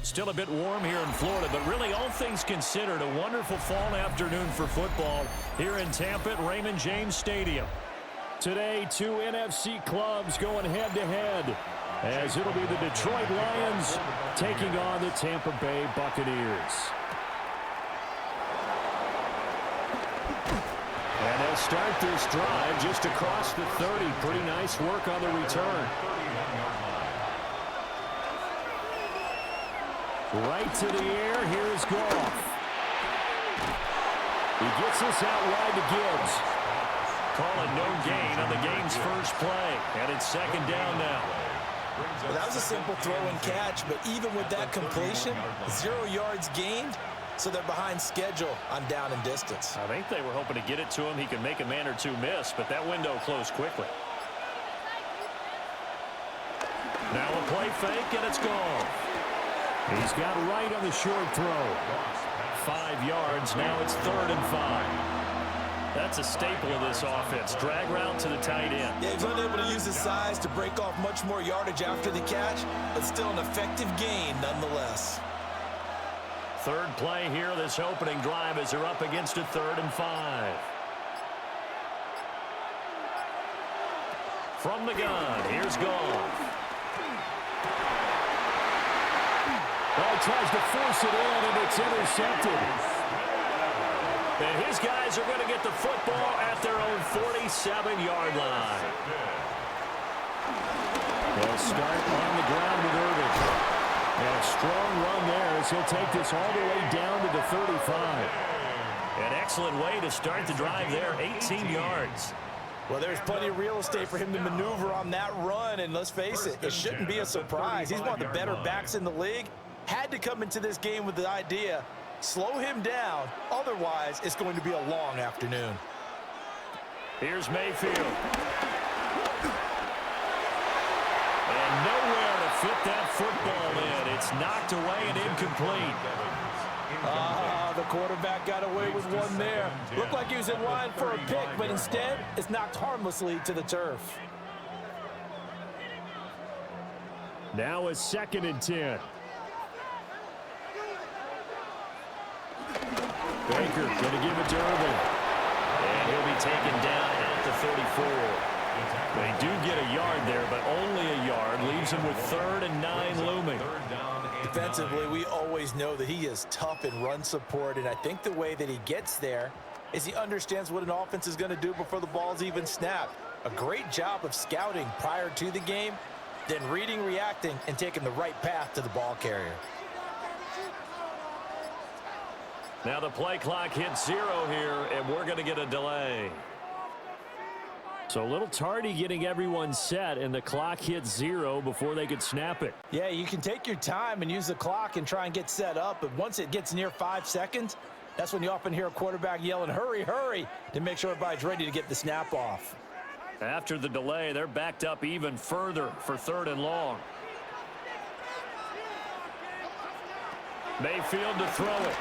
Still a bit warm here in Florida, but really all things considered, a wonderful fall afternoon for football here in Tampa at Raymond James Stadium. Today, two NFC clubs going head-to-head, as it'll be the Detroit Lions taking on the Tampa Bay Buccaneers. And they'll start this drive just across the 30. Pretty nice work on the return. Right to the air. Here's Goff. He gets this out wide to Gibbs. Call it no gain on the game's first play. And it's second down now. Well, that was a simple throw and catch, but even with that completion, 0 yards gained, so they're behind schedule on down and distance. I think they were hoping to get it to him. He could make a man or two miss, but that window closed quickly. Now a play fake, and it's gone. He's got right on the short throw. 5 yards. Now it's 3rd and 5. That's a staple of this offense. Drag route to the tight end. Yeah, he's unable to use his size to break off much more yardage after the catch, but still an effective gain nonetheless. Third play here, this opening drive, as they're up against a 3rd and 5. From the gun, here's Goff. Well, he tries to force it in, and it's intercepted. And his guys are going to get the football at their own 47-yard line. They'll start on the ground with Irving. And a strong run there as he'll take this all the way down to the 35. An excellent way to start the drive there, 18 yards. Well, there's plenty of real estate for him to maneuver on that run, and let's face it, it shouldn't be a surprise. He's one of the better backs in the league. Had to come into this game with the idea, slow him down, otherwise it's going to be a long afternoon. Here's Mayfield. And nowhere to fit that football in. It's knocked away and incomplete. The quarterback got away with one there. Looked like he was in line for a pick, but instead it's knocked harmlessly to the turf. Now it's 2nd and 10. Baker going to give it to Irving. And he'll be taken down at the 34. They do get a yard there, but only a yard. Leaves him with 3rd and 9 looming. Defensively, we always know that he is tough in run support, and I think the way that he gets there is he understands what an offense is going to do before the ball's even snapped. A great job of scouting prior to the game, then reading, reacting, and taking the right path to the ball carrier. Now the play clock hits 0 here, and we're going to get a delay. So a little tardy getting everyone set, and the clock hits 0 before they could snap it. Yeah, you can take your time and use the clock and try and get set up, but once it gets near 5 seconds, that's when you often hear a quarterback yelling, hurry, hurry, to make sure everybody's ready to get the snap off. After the delay, they're backed up even further for 3rd and long. Mayfield to throw it.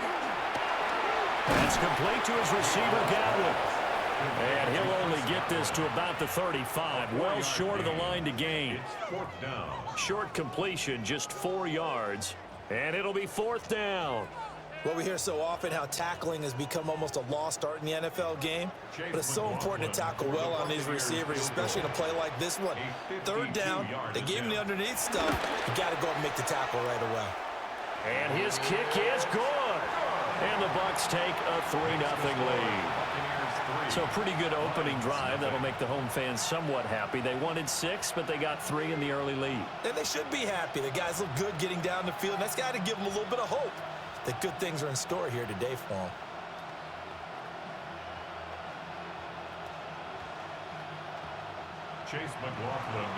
That's complete to his receiver, Godwin. And he'll only get this to about the 35, well short of the line to gain. Short completion, just 4 yards, and it'll be 4th down. Well, we hear so often how tackling has become almost a lost art in the NFL game, but it's so important to tackle well on these receivers, especially in a play like this one. 3rd down, they gave him the underneath stuff. You got to go and make the tackle right away. And his kick is good. And the Bucs take a 3-0 lead. So pretty good opening drive. That'll make the home fans somewhat happy. They wanted 6, but they got 3 in the early lead. And they should be happy. The guys look good getting down the field. That's got to give them a little bit of hope that good things are in store here today for them.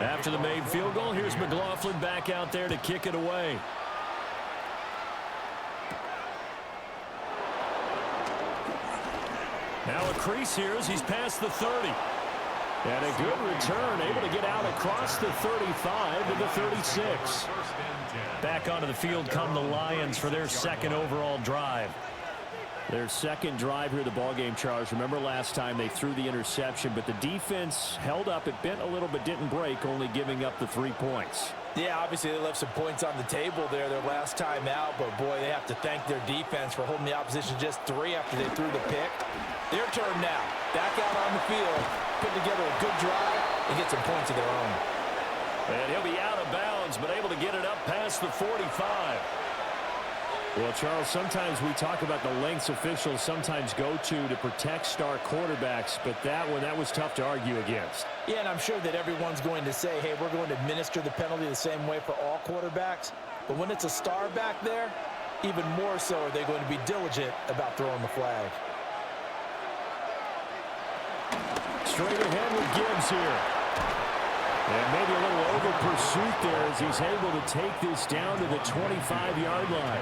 After the made field goal, here's McLaughlin back out there to kick it away. Now a crease here as he's past the 30. And a good return, able to get out across the 35 to the 36. Back onto the field come the Lions for their 2nd overall drive. Their 2nd drive here of the ballgame, Charles. Remember last time they threw the interception, but the defense held up. It bent a little but didn't break, only giving up the 3 points. Yeah, obviously they left some points on the table there their last time out, but boy, they have to thank their defense for holding the opposition just 3 after they threw the pick. Their turn now. Back out on the field, put together a good drive, and get some points of their own. And he'll be out of bounds, but able to get it up past the 45. Well, Charles, sometimes we talk about the lengths officials sometimes go to protect star quarterbacks, but that was tough to argue against. Yeah, and I'm sure that everyone's going to say, hey, we're going to administer the penalty the same way for all quarterbacks. But when it's a star back there, even more so are they going to be diligent about throwing the flag. Straight ahead with Gibbs here. And maybe a little over pursuit there as he's able to take this down to the 25-yard line.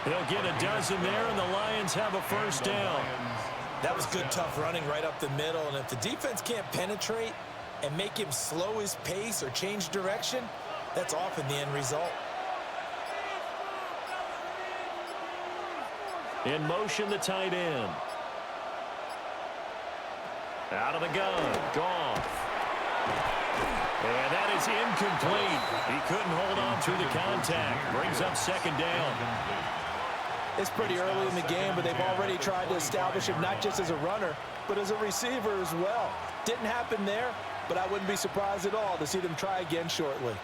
They'll get a dozen there, and the Lions have a first down. That was good, tough running right up the middle. And if the defense can't penetrate and make him slow his pace or change direction, that's often the end result. In motion, the tight end. Out of the gun, Goff. And that is incomplete. He couldn't hold on to the contact. Brings up second down. It's pretty early in the game, but they've already tried to establish him not just as a runner, but as a receiver as well. Didn't happen there, but I wouldn't be surprised at all to see them try again shortly.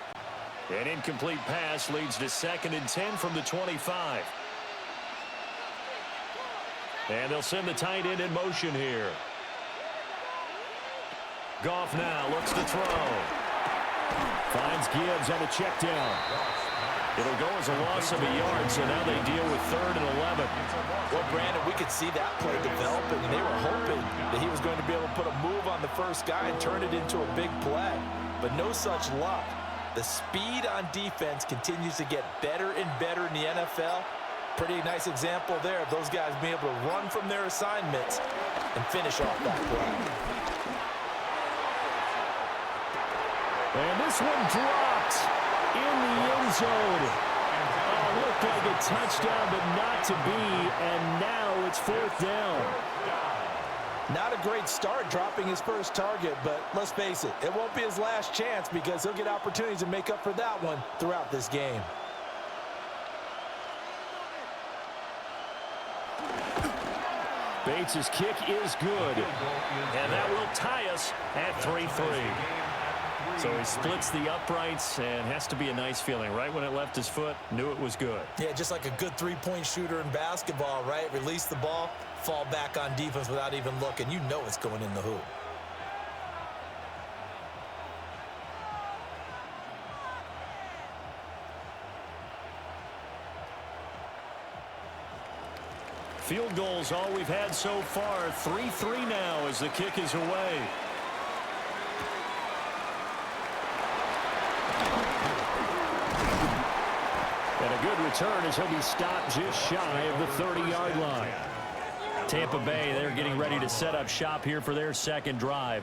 An incomplete pass leads to 2nd and 10 from the 25. And they'll send the tight end in motion here. Goff now looks to throw. Finds Gibbs on the check down. It'll go as a loss of a yard, so now they deal with 3rd and 11. Well, Brandon, we could see that play developing, and they were hoping that he was going to be able to put a move on the first guy and turn it into a big play. But no such luck. The speed on defense continues to get better and better in the NFL. Pretty nice example there of those guys being able to run from their assignments and finish off that play. And this one dropped in the end zone. Oh, looked like a touchdown, but not to be. And now it's 4th down. Not a great start dropping his first target, but let's face it, it won't be his last chance because he'll get opportunities to make up for that one throughout this game. Bates' kick is good. And that will tie us at 3-3. So he splits the uprights, and has to be a nice feeling. Right when it left his foot, knew it was good. Yeah, just like a good three-point shooter in basketball, right? Release the ball, fall back on defense without even looking. You know it's going in the hoop. Field goals all we've had so far. 3-3 now as the kick is away. And a good return as he'll be stopped just shy of the 30-yard line. Tampa Bay, they're getting ready to set up shop here for their second drive.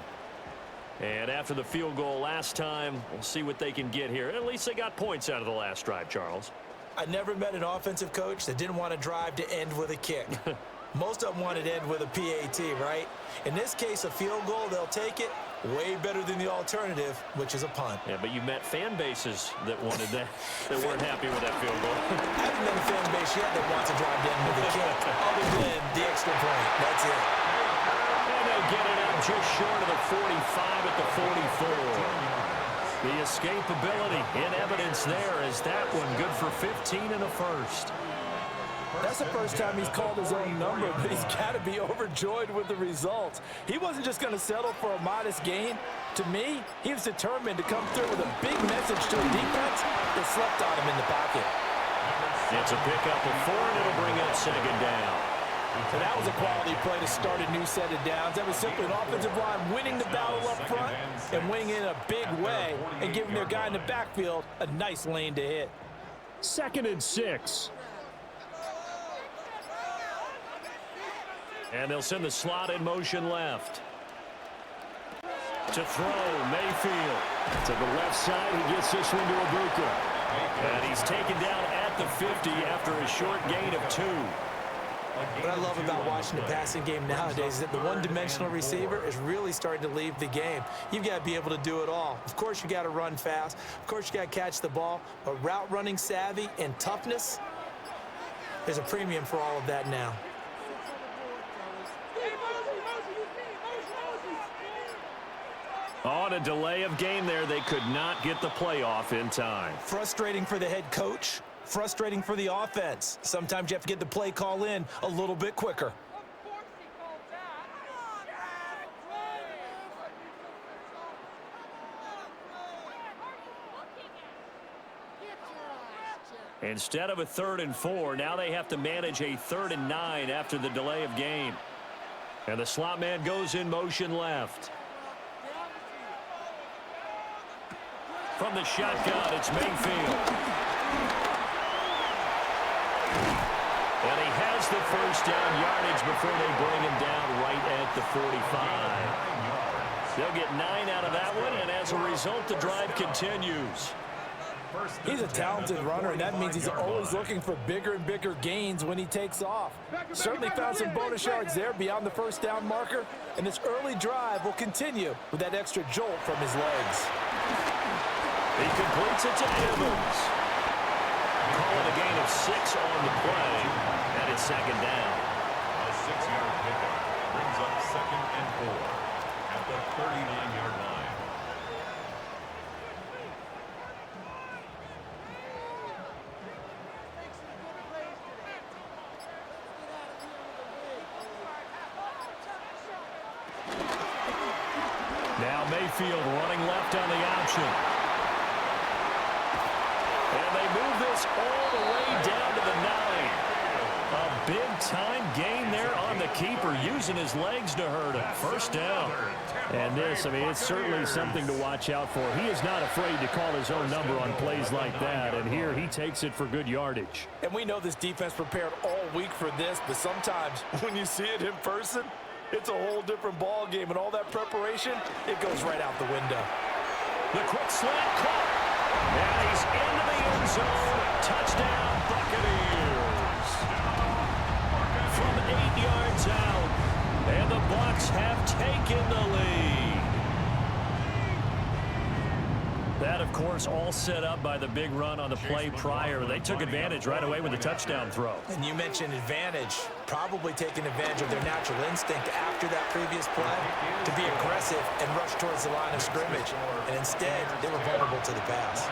And after the field goal last time, we'll see what they can get here. At least they got points out of the last drive, Charles. I never met an offensive coach that didn't want to drive to end with a kick. Most of them wanted to end with a PAT, right? In this case, a field goal, they'll take it. Way better than the alternative, which is a punt. Yeah, but you met fan bases that wanted that, that weren't happy with that field goal. I haven't met a fan base yet that wants to drive to end with a kick, other than the extra point. That's it. And they'll get it out just short of the 45 at the 44. The escapability in evidence there as that one good for 15 and a first. That's the first time he's called his own number, but he's got to be overjoyed with the results. He wasn't just going to settle for a modest gain. To me, he was determined to come through with a big message to a defense that slept on him in the pocket. It's a pickup of 4, and it'll bring up second down. So that was a quality play to start a new set of downs. That was simply an offensive line winning the battle up front and winning in a big way and giving their guy in the backfield a nice lane to hit. 2nd and 6. And they'll send the slot in motion left. To throw, Mayfield. To the left side, he gets this one to Ibuka. And he's taken down at the 50 after a short gain of 2. What I love about watching the passing game nowadays is that the one-dimensional receiver is really starting to leave the game. You've got to be able to do it all. Of course, you got to run fast. Of course, you got to catch the ball. But route running savvy and toughness, there's a premium for all of that now. On a delay of game there, they could not get the playoff in time. Frustrating for the head coach. Frustrating for the offense. Sometimes you have to get the play call in a little bit quicker. Instead of a 3rd and 4, now they have to manage a 3rd and 9 after the delay of game. And the slot man goes in motion left. From the shotgun, it's Mayfield. And he has the first down yardage before they bring him down right at the 45. They'll get 9 out of that one, and as a result, the drive continues. He's a talented runner, and that means he's always looking for bigger and bigger gains when he takes off. Certainly found some bonus yards there beyond the first down marker, and this early drive will continue with that extra jolt from his legs. He completes it to Evans. Calling a gain of 6 on the play, and it's 2nd down. A 6-yard pickup brings up 2nd and 4 at the 39-yard line. Now Mayfield running left on the option. And they move this all the way down to the 9. A big-time gain there on the keeper, using his legs to hurt him. First down. And this, I mean, it's certainly something to watch out for. He is not afraid to call his own number on plays like that, and here he takes it for good yardage. And we know this defense prepared all week for this, but sometimes when you see it in person, it's a whole different ball game, and all that preparation, it goes right out the window. The quick slant caught. And he's into the end zone. Touchdown, Buccaneers. From 8 yards out. And the Bucs have taken the lead. That, of course, all set up by the big run on the play prior. They took advantage right away with the touchdown throw. And you mentioned advantage. Probably taking advantage of their natural instinct after that previous play to be aggressive and rush towards the line of scrimmage. And instead, they were vulnerable to the pass.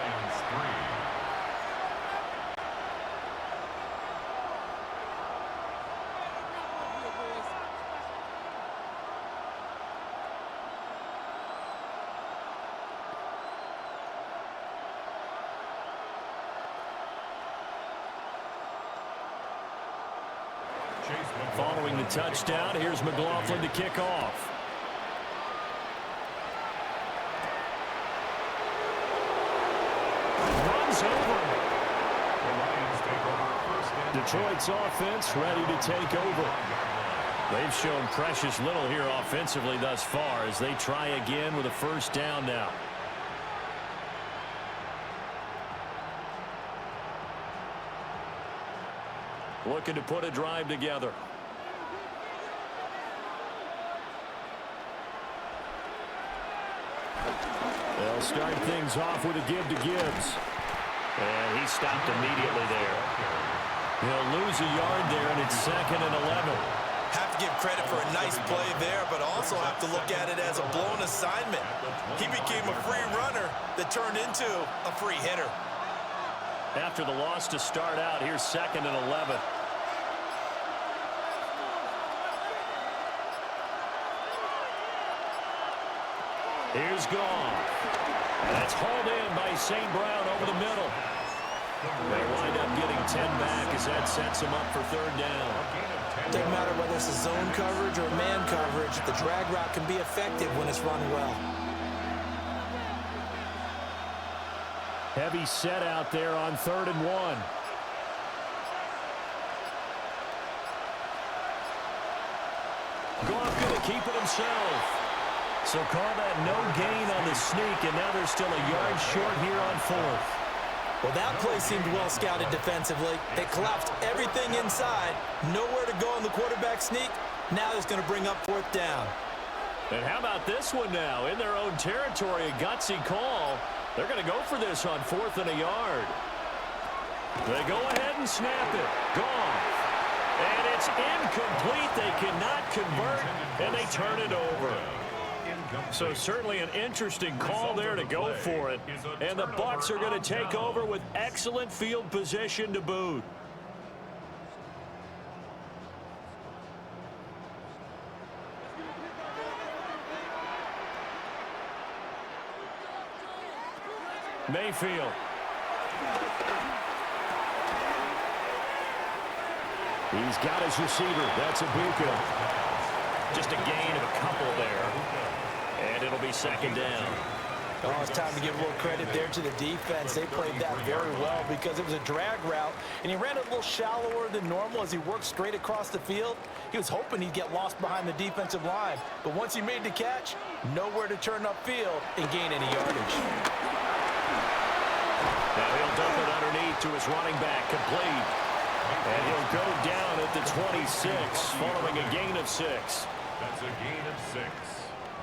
Following the touchdown, here's McLaughlin to kick off. Runs over. Detroit's offense ready to take over. They've shown precious little here offensively thus far as they try again with a first down now. Looking to put a drive together. They'll start things off with a give to Gibbs. And he stopped immediately there. He'll lose a yard there, and it's 2nd and 11. Have to give credit for a nice play there, but also have to look at it as a blown assignment. He became a free runner that turned into a free hitter. After the loss to start out, here's 2nd and 11. Here's Goff. And that's hauled in by St. Brown over the middle. They wind up getting 10 back as that sets them up for 3rd down. Doesn't matter whether it's a zone coverage or man coverage, the drag route can be effective when it's run well. Heavy set out there on 3rd and 1. Goff going to keep it himself. So call that no gain on the sneak, and now they're still a yard short here on 4th. Well, that play seemed well scouted defensively. They collapsed everything inside. Nowhere to go on the quarterback sneak. Now it's going to bring up 4th down. And how about this one now? In their own territory, a gutsy call. They're going to go for this on 4th and a yard. They go ahead and snap it. Gone. And it's incomplete. They cannot convert, and they turn it over. So certainly an interesting call there to go for it. And the Bucs are going to take over with excellent field position to boot. Mayfield. He's got his receiver. That's Ibuka. Just a gain of a couple there. And it'll be 2nd down. Oh, it's time to give a little credit there to the defense. They played that very well because it was a drag route, and he ran a little shallower than normal as he worked straight across the field. He was hoping he'd get lost behind the defensive line, but once he made the catch, nowhere to turn upfield and gain any yardage. Now he'll dump it underneath to his running back, complete. And he'll go down at the 26 following a gain of 6. That's a gain of 6.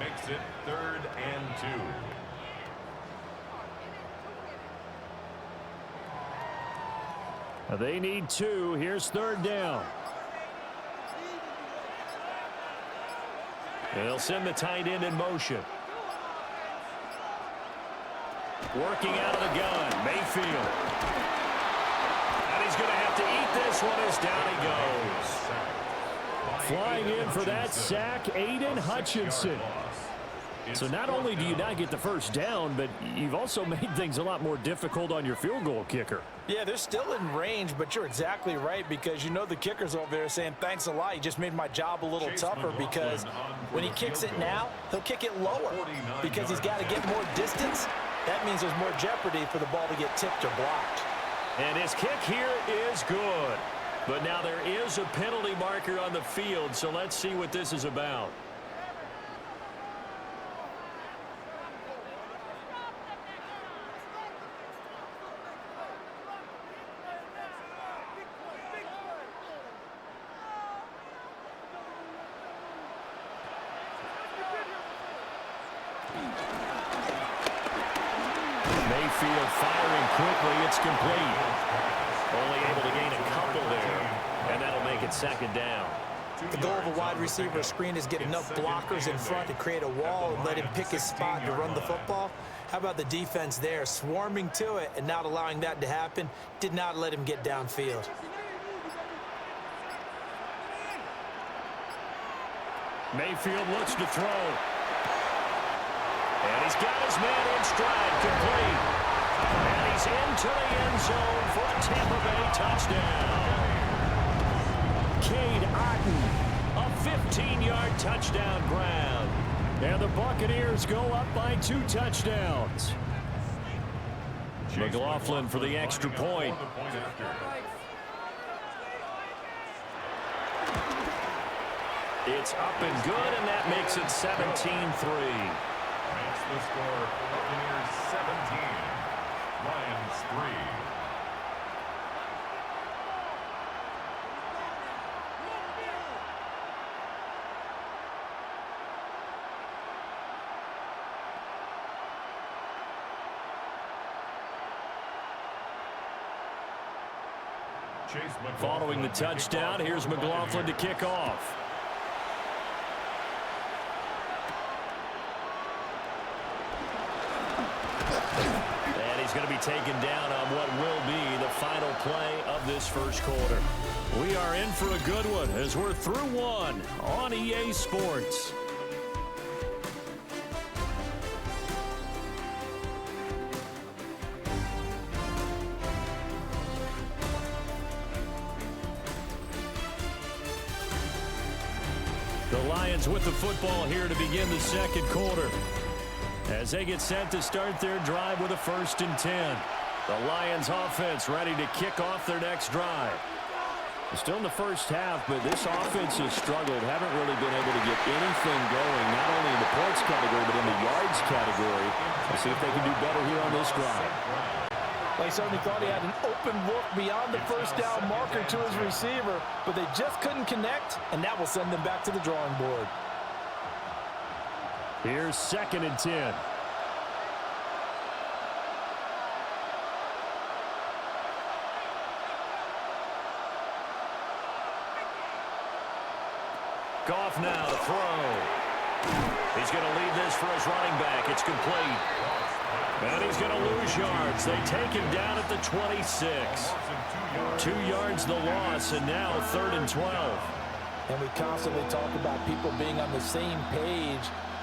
Makes it 3rd and 2. They need 2. Here's 3rd down. They'll send the tight end in motion. Working out of the gun, Mayfield. And he's going to have to eat this one as down he goes. Flying in for that sack, Aiden Hutchinson. So not only do you not get the 1st down, but you've also made things a lot more difficult on your field goal kicker. Yeah, they're still in range, but you're exactly right because you know the kicker's over there saying, thanks a lot. You just made my job a little tougher because when he kicks it now, he'll kick it lower because he's got to get more distance. That means there's more jeopardy for the ball to get tipped or blocked. And his kick here is good. But now there is a penalty marker on the field, so let's see what this is about. Mayfield firing quickly. It's complete. Only able to gain a couple there, and that'll make it 2nd down. The goal of a wide receiver screen is get enough blockers in front to create a wall and let him pick his spot to run the football. How about the defense there, swarming to it and not allowing that to happen? Did not let him get downfield. Mayfield looks to throw. And he's got his man in stride, complete. And he's into the end zone for a Tampa Bay touchdown. Cade Otton, a 15-yard touchdown grab. And the Buccaneers go up by 2 touchdowns. McLaughlin for the extra point. It's up and good, and that makes it 17-3. Makes the score Buccaneers 17, Lions 3. Following the touchdown, here's McLaughlin to kick off. And he's going to be taken down on what will be the final play of this 1st quarter. We are in for a good one as we're through 1 on EA Sports. The Lions with the football here to begin the 2nd quarter. As they get set to start their drive with a 1st and 10. The Lions offense ready to kick off their next drive. Still in the 1st half, but this offense has struggled. Haven't really been able to get anything going, not only in the points category, but in the yards category. We'll see if they can do better here on this drive. Well, he certainly thought he had an open look beyond the first down marker to his receiver, but they just couldn't connect, and that will send them back to the drawing board. Here's 2nd and 10. Goff now to throw. He's going to lead this for his running back. It's complete. And he's going to lose yards. They take him down at the 26. 2 yards the loss, and now 3rd and 12. And we constantly talk about people being on the same page.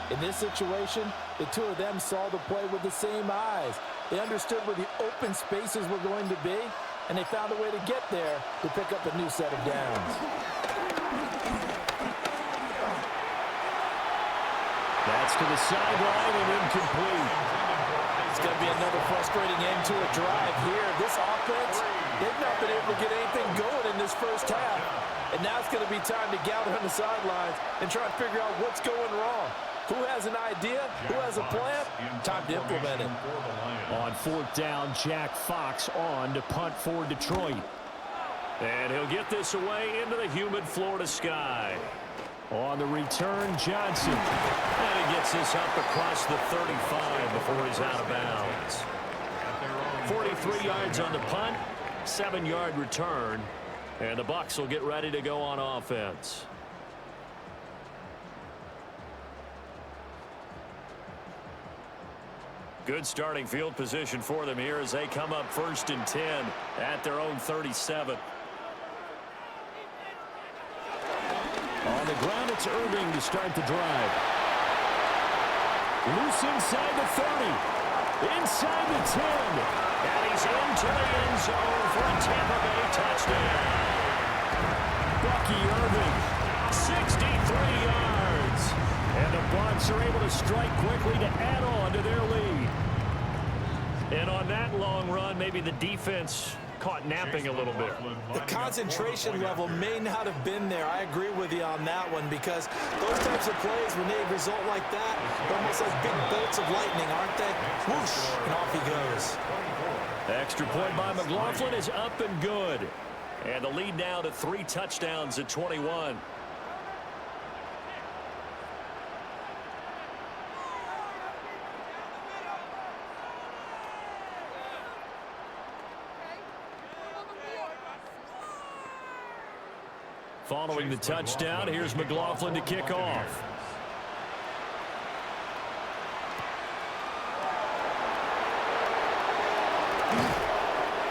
In this situation, the two of them saw the play with the same eyes. They understood where the open spaces were going to be, and they found a way to get there to pick up a new set of downs. That's to the sideline and incomplete. It's going to be another frustrating end to a drive here. This offense, they've not been able to get anything going in this first half. And now it's going to be time to gather on the sidelines and try and figure out what's going wrong. Who has an idea? Who has a plan? Time to implement it. On 4th down, Jack Fox on to punt for Detroit. And he'll get this away into the humid Florida sky. On the return, Johnson. And he gets this up across the 35 before he's out of bounds. 43 yards on the punt, 7-yard return. And the Bucs will get ready to go on offense. Good starting field position for them here as they come up 1st and 10 at their own 37. On the ground, it's Irving to start the drive. Loose inside the 30. Inside the 10. And he's into the end zone for a Tampa Bay touchdown. Bucky Irving, 63 yards. And the Bucs are able to strike quickly to add on to their lead. And on that long run, maybe the defense caught napping a little bit. The concentration level may not have been there. I agree with you on that one because those types of plays, when they result like that, they're almost like big bolts of lightning, aren't they? Whoosh, and off he goes. Extra point by McLaughlin is up and good. And the lead now to 3 touchdowns at 21. Following the touchdown, here's McLaughlin to kick off.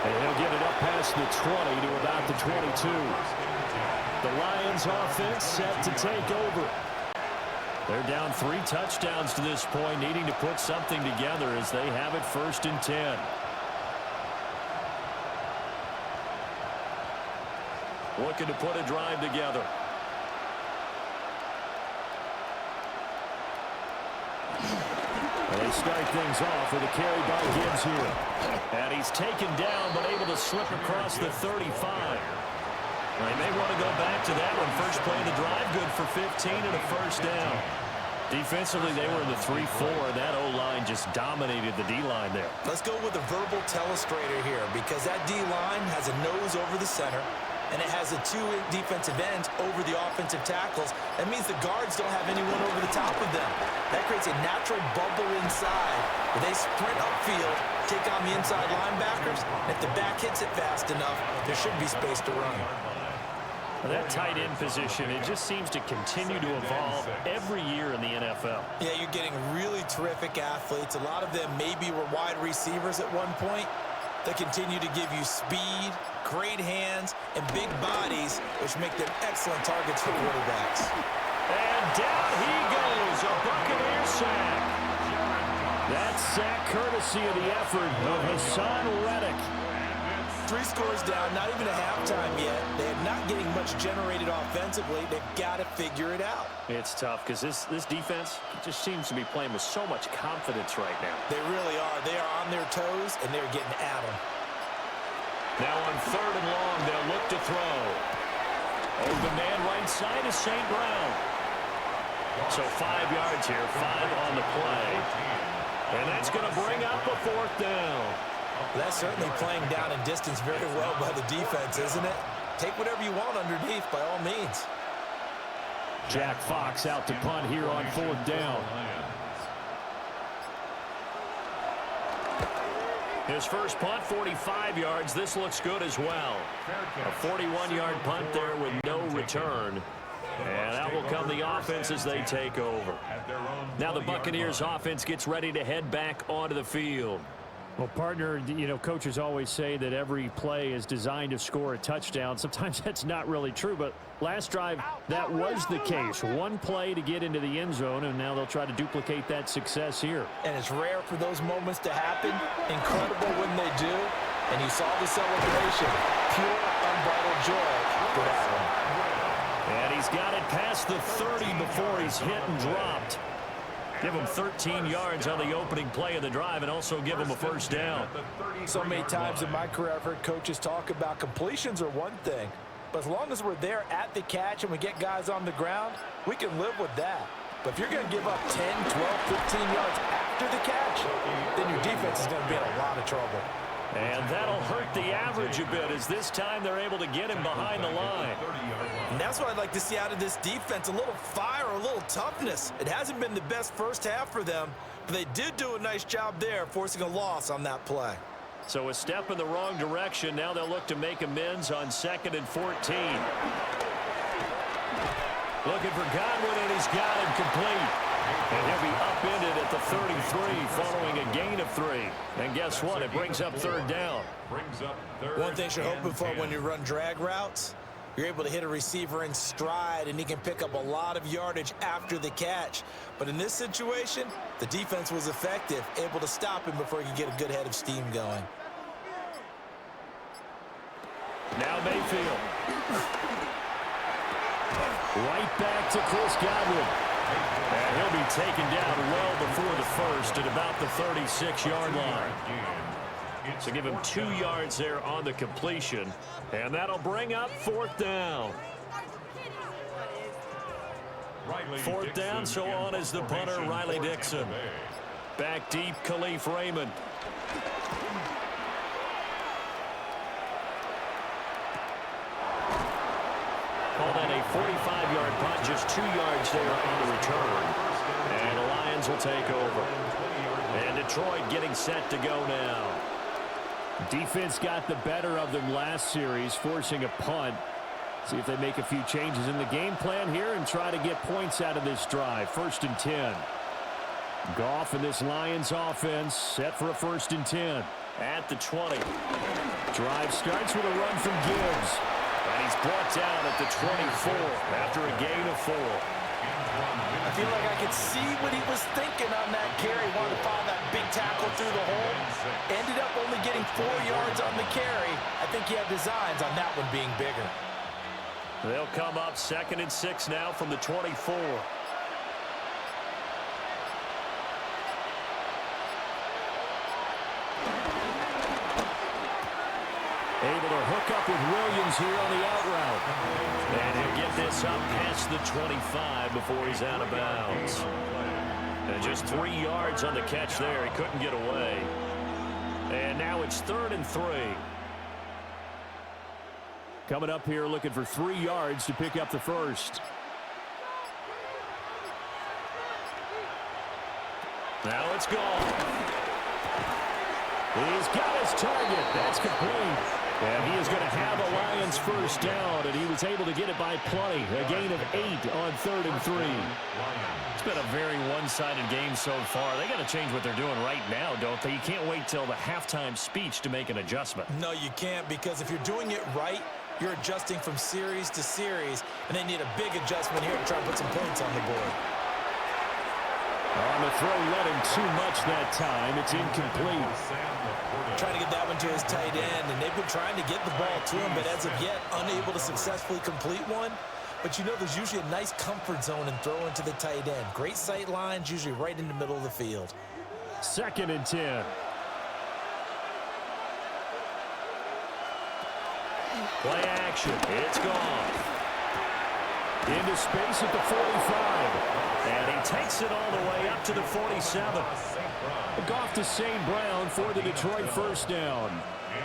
And he'll get it up past the 20 to about the 22. The Lions offense set to take over. They're down 3 touchdowns to this point, needing to put something together as they have it 1st and 10. Looking to put a drive together. And they start things off with a carry by Gibbs here. And he's taken down but able to slip across the 35. They may want to go back to that one. First play of the drive, good for 15 and a 1st down. Defensively, they were in the 3-4. That O-line just dominated the D-line there. Let's go with a verbal telestrator here because that D-line has a nose over the center, and it has the 2 defensive ends over the offensive tackles. That means the guards don't have anyone over the top of them. That creates a natural bubble inside where they sprint upfield, take on the inside linebackers, and if the back hits it fast enough, there should be space to run. That tight end position, it just seems to continue to evolve every year in the NFL. Yeah, you're getting really terrific athletes. A lot of them maybe were wide receivers at one point. They continue to give you speed, great hands, and big bodies, which make them excellent targets for quarterbacks. And down he goes, a Buccaneer sack. That sack courtesy of the effort of Hassan Reddick. 3 scores down, not even a halftime yet. They're not getting much generated offensively. They've got to figure it out. It's tough because this defense just seems to be playing with so much confidence right now. They really are. They are on their toes, and they're getting at them. Now on 3rd and long, they'll look to throw. Oh, the man right side is St. Brown. So 5 yards here, 5 on the play. And that's going to bring up a 4th down. That's certainly playing down in distance very well by the defense, isn't it? Take whatever you want underneath by all means. Jack Fox out to punt here on 4th down. His first punt, 45 yards. This looks good as well. A 41-yard punt there with no return. And that will come the offense as they take over. Now the Buccaneers offense gets ready to head back onto the field. Well, partner, you know, coaches always say that every play is designed to score a touchdown. Sometimes that's not really true, but last drive, that was the case. One play to get into the end zone, and now they'll try to duplicate that success here. And it's rare for those moments to happen. Incredible when they do. And you saw the celebration. Pure, unbridled joy for that one. And he's got it past the 30 before he's hit and dropped. Give him 13 yards on the opening play of the drive and also give him a first down. So many times in my career I've heard coaches talk about completions are one thing. But as long as we're there at the catch and we get guys on the ground, we can live with that. But if you're going to give up 10, 12, 15 yards after the catch, then your defense is going to be in a lot of trouble. And that'll hurt the average a bit as this time they're able to get him behind the line. And that's what I'd like to see out of this defense, a little fire, a little toughness. It hasn't been the best first half for them, but they did do a nice job there, forcing a loss on that play. So a step in the wrong direction. Now they'll look to make amends on 2nd and 14. Looking for Godwin, and he's got him complete. And he'll be upended at the 33 following a gain of 3. And guess what? It brings up 3rd down. One thing you're hoping for when you run drag routes, you're able to hit a receiver in stride, and he can pick up a lot of yardage after the catch. But in this situation, the defense was effective, able to stop him before he could get a good head of steam going. Now Mayfield. Right back to Chris Godwin. And he'll be taken down well before the first at about the 36-yard line. So give him 2 yards there on the completion. And that'll bring up 4th down. 4th down, so on is the punter, Riley Dixon. Back deep, Khalif Raymond. Call that a 45-yard punt, just 2 yards there on the return. And the Lions will take over. And Detroit getting set to go now. Defense got the better of them last series, forcing a punt. See if they make a few changes in the game plan here and try to get points out of this drive. 1st and 10. Goff and this Lions offense set for a 1st and 10. At the 20. Drive starts with a run from Gibbs. And he's brought down at the 24 after a gain of 4. I feel like I could see what he was thinking on that carry. Wanted to follow that big tackle through the hole. Ended up only getting 4 yards on the carry. I think he had designs on that one being bigger. They'll come up 2nd and 6 now from the 24. Able to hook up with Williams here on the out route. And he'll get this up past the 25 before he's out of bounds. And just 3 yards on the catch there. He couldn't get away. And now it's 3rd and 3. Coming up here looking for 3 yards to pick up the first. Now it's gone. He's got his target. That's complete. And he is going to have a Lions first down, and he was able to get it by plenty. A gain of 8 on 3rd and 3. It's been a very one-sided game so far. They got to change what they're doing right now, don't they? You can't wait till the halftime speech to make an adjustment. No, you can't, because if you're doing it right, you're adjusting from series to series, and they need a big adjustment here to try to put some points on the board. On the throw, led him too much that time. It's incomplete. Trying to get that one to his tight end, and they've been trying to get the ball to him, but as of yet, unable to successfully complete one. But you know there's usually a nice comfort zone in throwing to the tight end. Great sight lines, usually right in the middle of the field. 2nd and 10. Play action. It's gone. Into space at the 45. And he takes it all the way up to the 47. Off to St. Brown for the Detroit first down.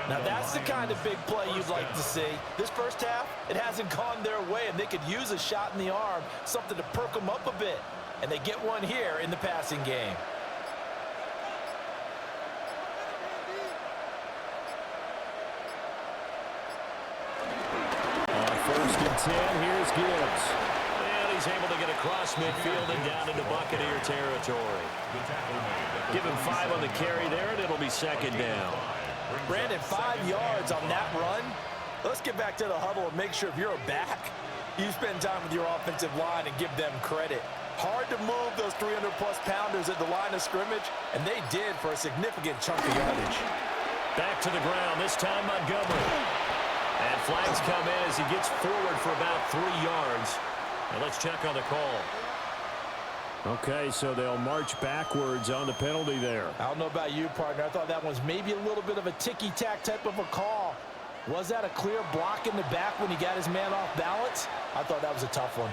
Now that's the kind of big play you'd like to see. This first half, it hasn't gone their way, and they could use a shot in the arm, something to perk them up a bit. And they get one here in the passing game. First and 10, here's Gibbs. And he's able to get across midfield and down into Buccaneer territory. Give him 5 on the carry there, and it'll be second down. Brandon, 5 yards on that run. Let's get back to the huddle and make sure if you're a back, you spend time with your offensive line and give them credit. Hard to move those 300-plus pounders at the line of scrimmage, and they did for a significant chunk of yardage. Back to the ground, this time Montgomery. And flags come in as he gets forward for about 3 yards. And let's check on the call. Okay, so they'll march backwards on the penalty there. I don't know about you, partner. I thought that was maybe a little bit of a ticky-tack type of a call. Was that a clear block in the back when he got his man off balance? I thought that was a tough one.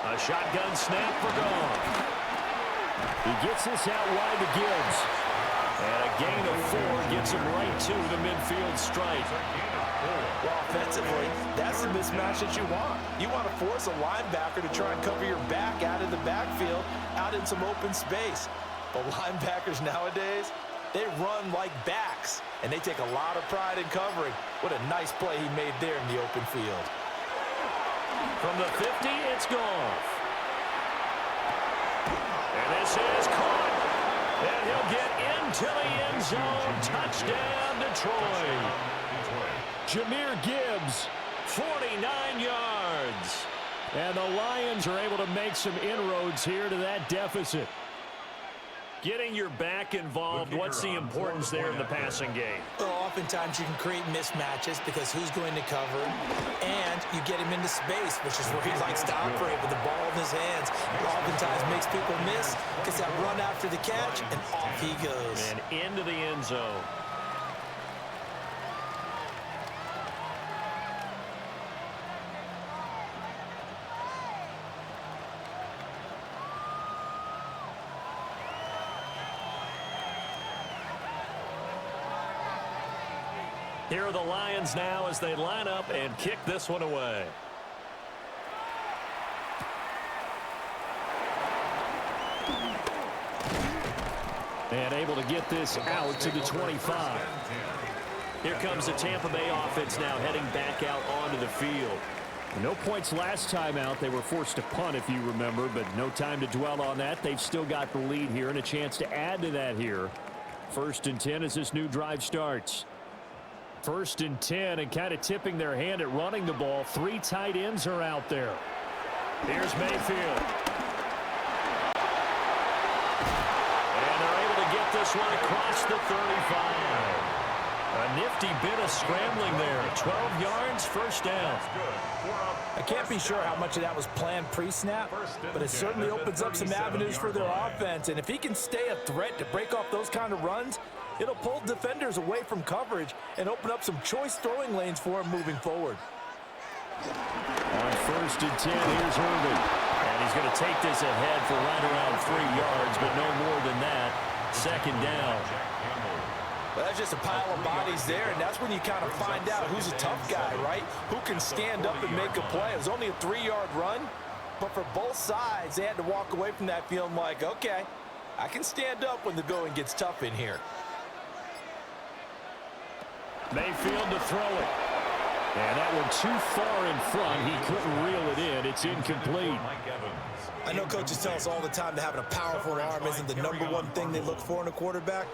A shotgun snap for Goff. He gets this out wide to Gibbs. And a gain of 4 gets him right to the midfield stripe. Well, offensively, that's the mismatch that you want. You want to force a linebacker to try and cover your back out of the backfield, out in some open space. But linebackers nowadays, they run like backs, and they take a lot of pride in covering. What a nice play he made there in the open field. From the 50, it's Goff. And this is caught. And he'll get into the end zone. Touchdown, Detroit. Jahmyr Gibbs, 49 yards. and the Lions are able to make some inroads here to that deficit. Getting your back involved, what's the importance there in the passing game? Well, oftentimes you can create mismatches because who's going to cover, and you get him into space, which is where he likes to operate with the ball in his hands. It oftentimes makes people miss, gets that run after the catch, and off he goes. And into the end zone. Here are the Lions now as they line up and kick this one away. And able to get this out to the 25. Here comes the Tampa Bay offense now heading back out onto the field. No points last time out. They were forced to punt, if you remember, but no time to dwell on that. They've still got the lead here and a chance to add to that here. 1st and 10 as this new drive starts. 1st and 10, and kind of tipping their hand at running the ball. 3 tight ends are out there. Here's Mayfield. And they're able to get this one across the 35. A nifty bit of scrambling there. 12 yards, first down. I can't be sure how much of that was planned pre-snap, but it certainly opens up some avenues for their offense. And if he can stay a threat to break off those kind of runs, it'll pull defenders away from coverage and open up some choice throwing lanes for him moving forward. On 1st and 10, here's Irvin. And he's going to take this ahead for right around 3 yards, but no more than that. 2nd down. Well, that's just a pile of bodies there, and that's when you kind of find out who's a tough guy, right? Who can stand up and make a play. It was only a 3-yard run, but for both sides, they had to walk away from that feeling like, okay, I can stand up when the going gets tough in here. Mayfield to throw it. And that one too far in front. He couldn't reel it in. It's incomplete. I know coaches tell us all the time that having a powerful arm isn't the #1 thing they look for in a quarterback.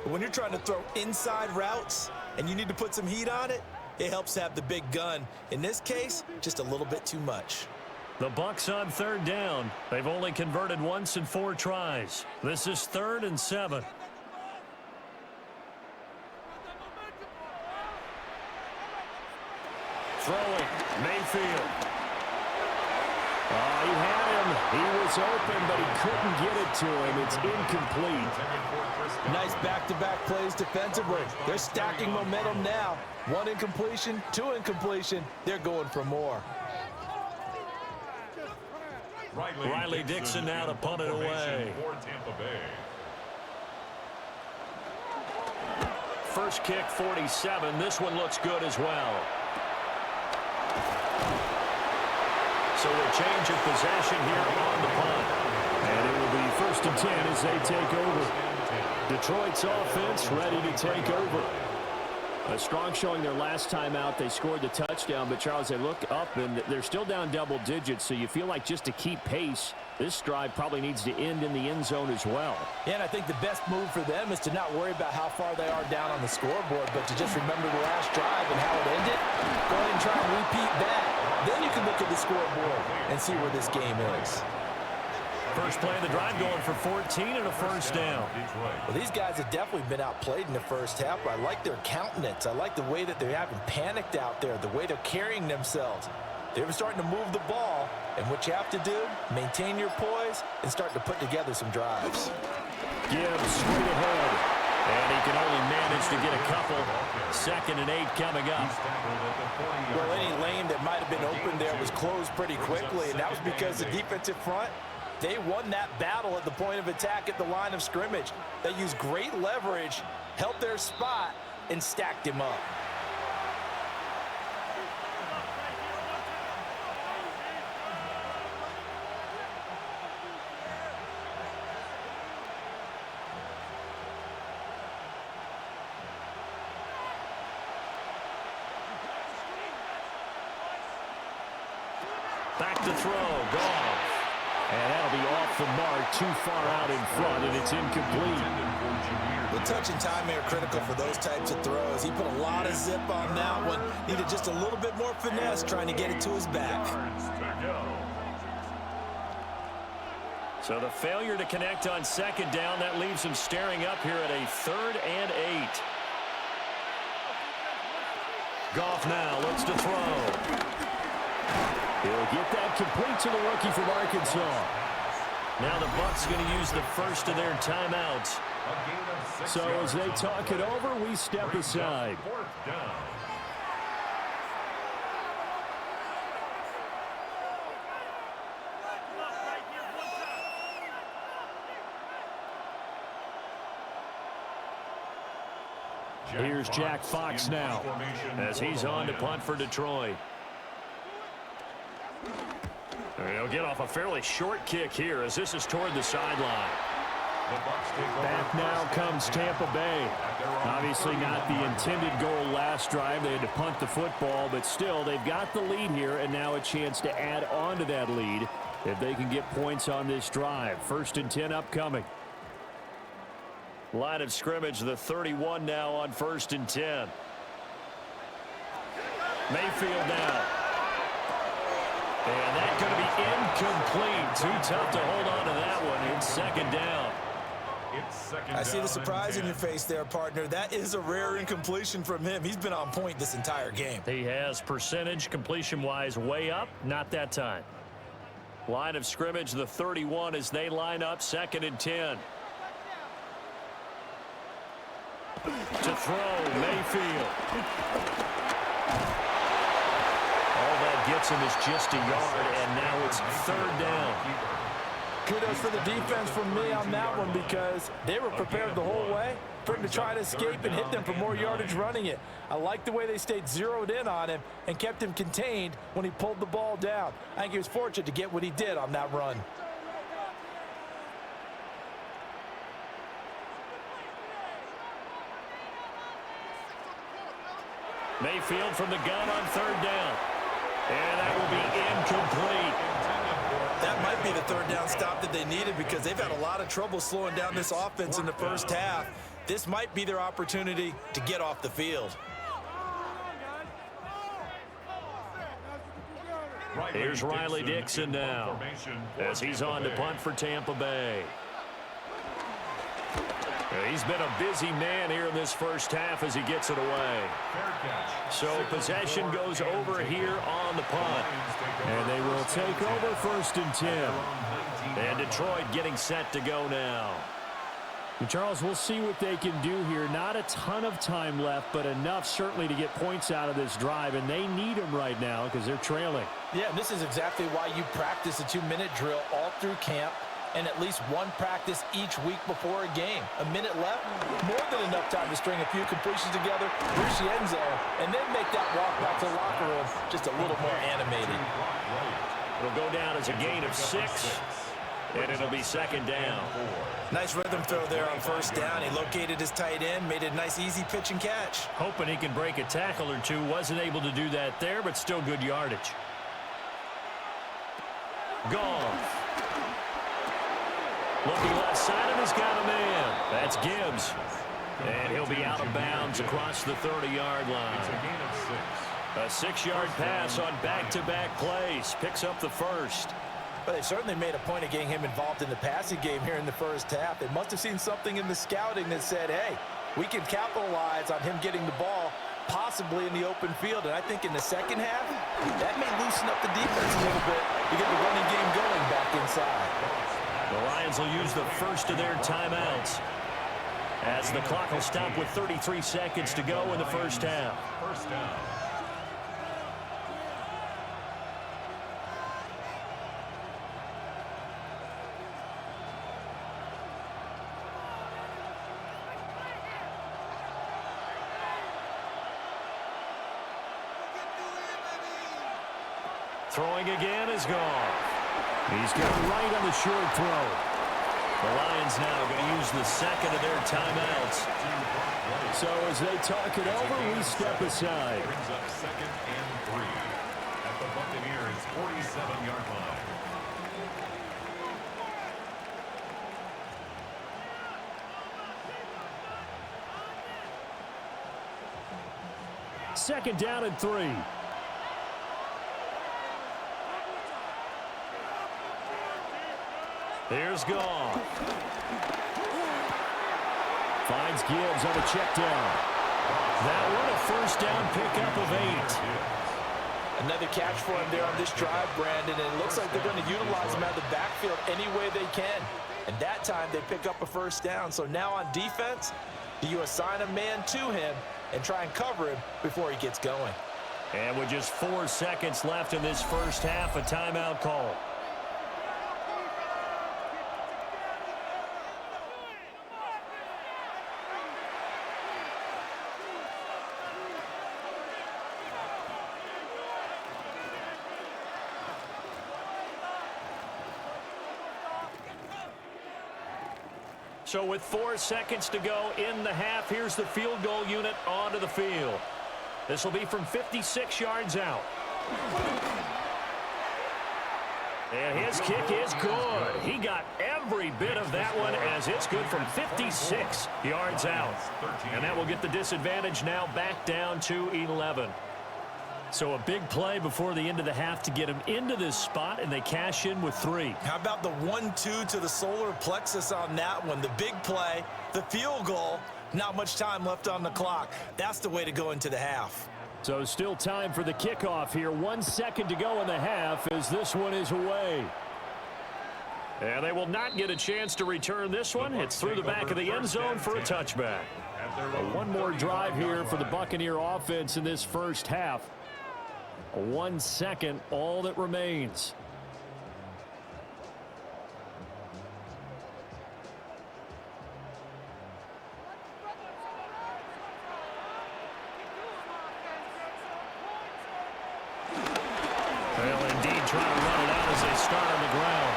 But when you're trying to throw inside routes and you need to put some heat on it, it helps to have the big gun. In this case, just a little bit too much. The Bucs on 3rd down. They've only converted once in 4 tries. This is 3rd and 7. Throwing, Mayfield. Oh, he had him. He was open, but he couldn't get it to him. It's incomplete. Nice back-to-back plays defensively. They're stacking momentum now. 1 incompletion, 2 incompletion. They're going for more. Riley Dixon now to punt it away. For Tampa Bay. First kick, 47. This one looks good as well. So a change of possession here on the punt. And it will be 1st and 10 as they take over. Detroit's offense ready to take over. A strong showing their last time out. They scored the touchdown, but Charles, they look up and they're still down double digits, so you feel like just to keep pace, this drive probably needs to end in the end zone as well. Yeah, and I think the best move for them is to not worry about how far they are down on the scoreboard, but to just remember the last drive and how it ended. Go ahead and try and repeat that. Then you can look at the scoreboard and see where this game is. First play of the drive going for 14 and a first down. Well, these guys have definitely been outplayed in the first half, but I like their countenance. I like the way that they haven't panicked out there, the way they're carrying themselves. They're starting to move the ball, and what you have to do, maintain your poise and start to put together some drives. Gibbs straight ahead. And he can only manage to get a couple. 2nd and 8 coming up. Well, any lane that might have been open there was closed pretty quickly, and that was because the defensive front, they won that battle at the point of attack at the line of scrimmage. They used great leverage, held their spot, and stacked him up. Back to throw. Goff. And that'll be off the mark, too far out in front, and it's incomplete. The touch and timing are critical for those types of throws. He put a lot of zip on that one. Needed just a little bit more finesse trying to get it to his back. So the failure to connect on 2nd down, that leaves him staring up here at a 3rd and 8. Goff now looks to throw. He'll get that complete to the rookie from Arkansas. Now the Bucs going to use the first of their timeouts. So as they talk it over, we step aside. Here's Jack Fox now as he's on to punt for Detroit. He'll get off a fairly short kick here as this is toward the sideline. Back now comes Tampa Bay. Obviously not the intended goal last drive. They had to punt the football, but still they've got the lead here and now a chance to add on to that lead if they can get points on this drive. 1st and 10 upcoming. Line of scrimmage, the 31 now on 1st and 10. Mayfield now. And that's going to be incomplete. Too tough to hold on to that one. It's 2nd down. I see the surprise in your face there, partner. That is a rare incompletion from him. He's been on point this entire game. He has percentage completion-wise way up. Not that time. Line of scrimmage, the 31 as they line up. 2nd and 10. To throw, Mayfield. All that gets him is just a yard, and now it's 3rd down. Kudos for the defense from me on that one because they were prepared the whole way for him to try to escape and hit them for more yardage running it. I like the way they stayed zeroed in on him and kept him contained when he pulled the ball down. I think he was fortunate to get what he did on that run. Mayfield from the gun on 3rd down. And that will be incomplete. That might be the 3rd down stop that they needed because they've had a lot of trouble slowing down this offense in the first half. This might be their opportunity to get off the field. Here's Riley Dixon now as he's on to punt for Tampa Bay. He's been a busy man here in this first half as he gets it away. So possession goes over here on the punt. And they will take over 1st and 10. And Detroit getting set to go now. And Charles, we'll see what they can do here. Not a ton of time left, but enough certainly to get points out of this drive, and they need them right now because they're trailing. Yeah, and this is exactly why you practice a 2-minute drill all through camp and at least one practice each week before a game. A minute left, more than enough time to string a few completions together, reach the end zone, and then make that walk back to the locker room just a little more animated. It'll go down as a gain of 6, and it'll be second down. Nice rhythm throw there on first down. He located his tight end, made a nice easy pitch and catch. Hoping he can break a tackle or two. Wasn't able to do that there, but still good yardage. Goff. Looking left side, and he's got a man. That's Gibbs. And he'll be out of bounds across the 30-yard line. It's a gain of 6. A 6-yard pass on back-to-back plays. Picks up the first. But they certainly made a point of getting him involved in the passing game here in the first half. They must have seen something in the scouting that said, hey, we can capitalize on him getting the ball, possibly in the open field. And I think in the second half, that may loosen up the defense a little bit to get the running game going back inside. The Lions will use the first of their timeouts as the clock will stop with 33 seconds to go in the first half. First down. Throwing again is gone. He's got right on the short throw. The Lions now going to use the second of their timeouts. So as they talk it over, we step aside. Brings up second and 3 at the Buccaneers' 47-yard line. Second down and 3. Here's Goff. Finds Gibbs on a check down. That one a first down pickup of 8. Another catch for him there on this drive, Brandon, and it looks like they're going to utilize him out of the backfield any way they can. And that time they pick up a first down. So now on defense, do you assign a man to him and try and cover him before he gets going? And with just 4 seconds left in this first half, a timeout call. So with 4 seconds to go in the half, here's the field goal unit onto the field. This will be from 56 yards out. And his kick is good. He got every bit of that one as it's good from 56 yards out. And that will get the disadvantage now back down to 11. So a big play before the end of the half to get him into this spot, and they cash in with 3. How about the 1-2 to the solar plexus on that one? The big play, the field goal, not much time left on the clock. That's the way to go into the half. So still time for the kickoff here. 1 second to go in the half as this one is away. And they will not get a chance to return this one. It's through the back of the end zone for a touchback. One more drive here for the Buccaneer offense in this first half. 1 second, all that remains. Well, indeed, trying to run it out as they start on the ground.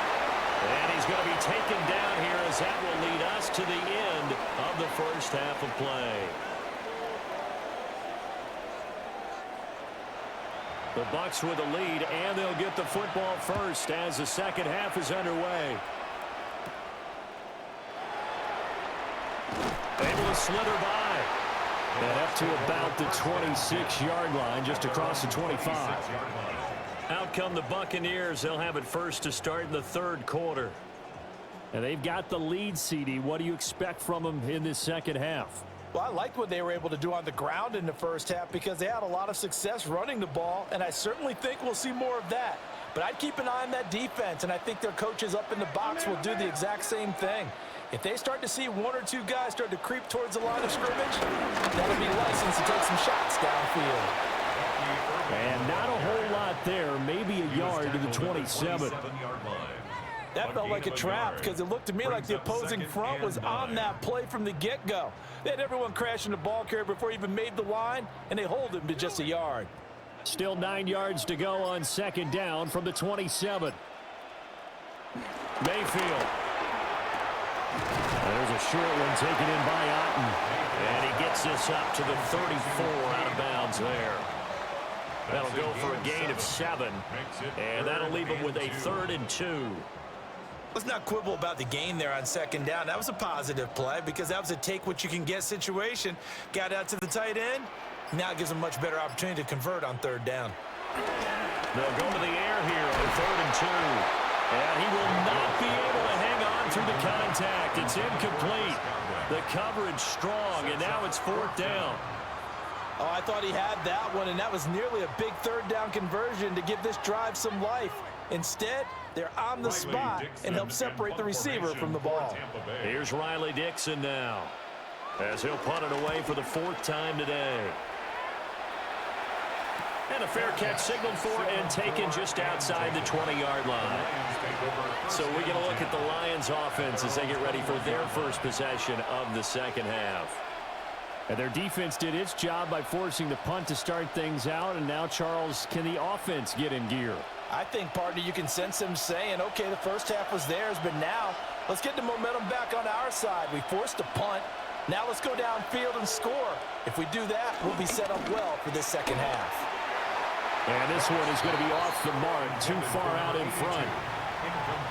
And he's going to be taken down here as that will lead us to the end of the first half of play. The Bucs with a lead, and they'll get the football first as the second half is underway. Able to slither by. And up to about the 26-yard line, just across the 25. Out come the Buccaneers. They'll have it first to start in the third quarter. And they've got the lead, CD. What do you expect from them in this second half? Well, I liked what they were able to do on the ground in the first half because they had a lot of success running the ball, and I certainly think we'll see more of that. But I'd keep an eye on that defense, and I think their coaches up in the box will do the exact same thing. If they start to see one or two guys start to creep towards the line of scrimmage, that'll be license to take some shots downfield. And not a whole lot there, maybe a yard to the 27. That felt like a trap because it looked to me like the opposing front was on that play from the get-go. They had everyone crashing the ball carrier before he even made the line, and they hold him to just a yard. Still 9 yards to go on second down from the 27. Mayfield. There's a short one taken in by Otten. And he gets this up to the 34 out of bounds there. That'll go for a gain of 7. And that'll leave him with a 3rd and 2. Let's not quibble about the gain there on second down. That was a positive play because that was a take-what-you-can-get situation. Got out to the tight end. Now it gives them a much better opportunity to convert on 3rd down. They'll go to the air here on 3rd and 2. And he will not be able to hang on through the contact. It's incomplete. The coverage strong, and now it's 4th down. Oh, I thought he had that one, and that was nearly a big 3rd down conversion to give this drive some life. Instead, they're on the spot and help separate the receiver from the ball. Here's Riley Dixon now, as he'll punt it away for the 4th time today. And a fair catch signaled for and taken just outside the 20-yard line. So we get a look at the Lions offense as they get ready for their first possession of the second half. And their defense did its job by forcing the punt to start things out. And now, Charles, can the offense get in gear? I think, partner, you can sense them saying, okay, the first half was theirs, but now let's get the momentum back on our side. We forced a punt. Now let's go downfield and score. If we do that, we'll be set up well for this second half. And this one is going to be off the mark, too far out in front.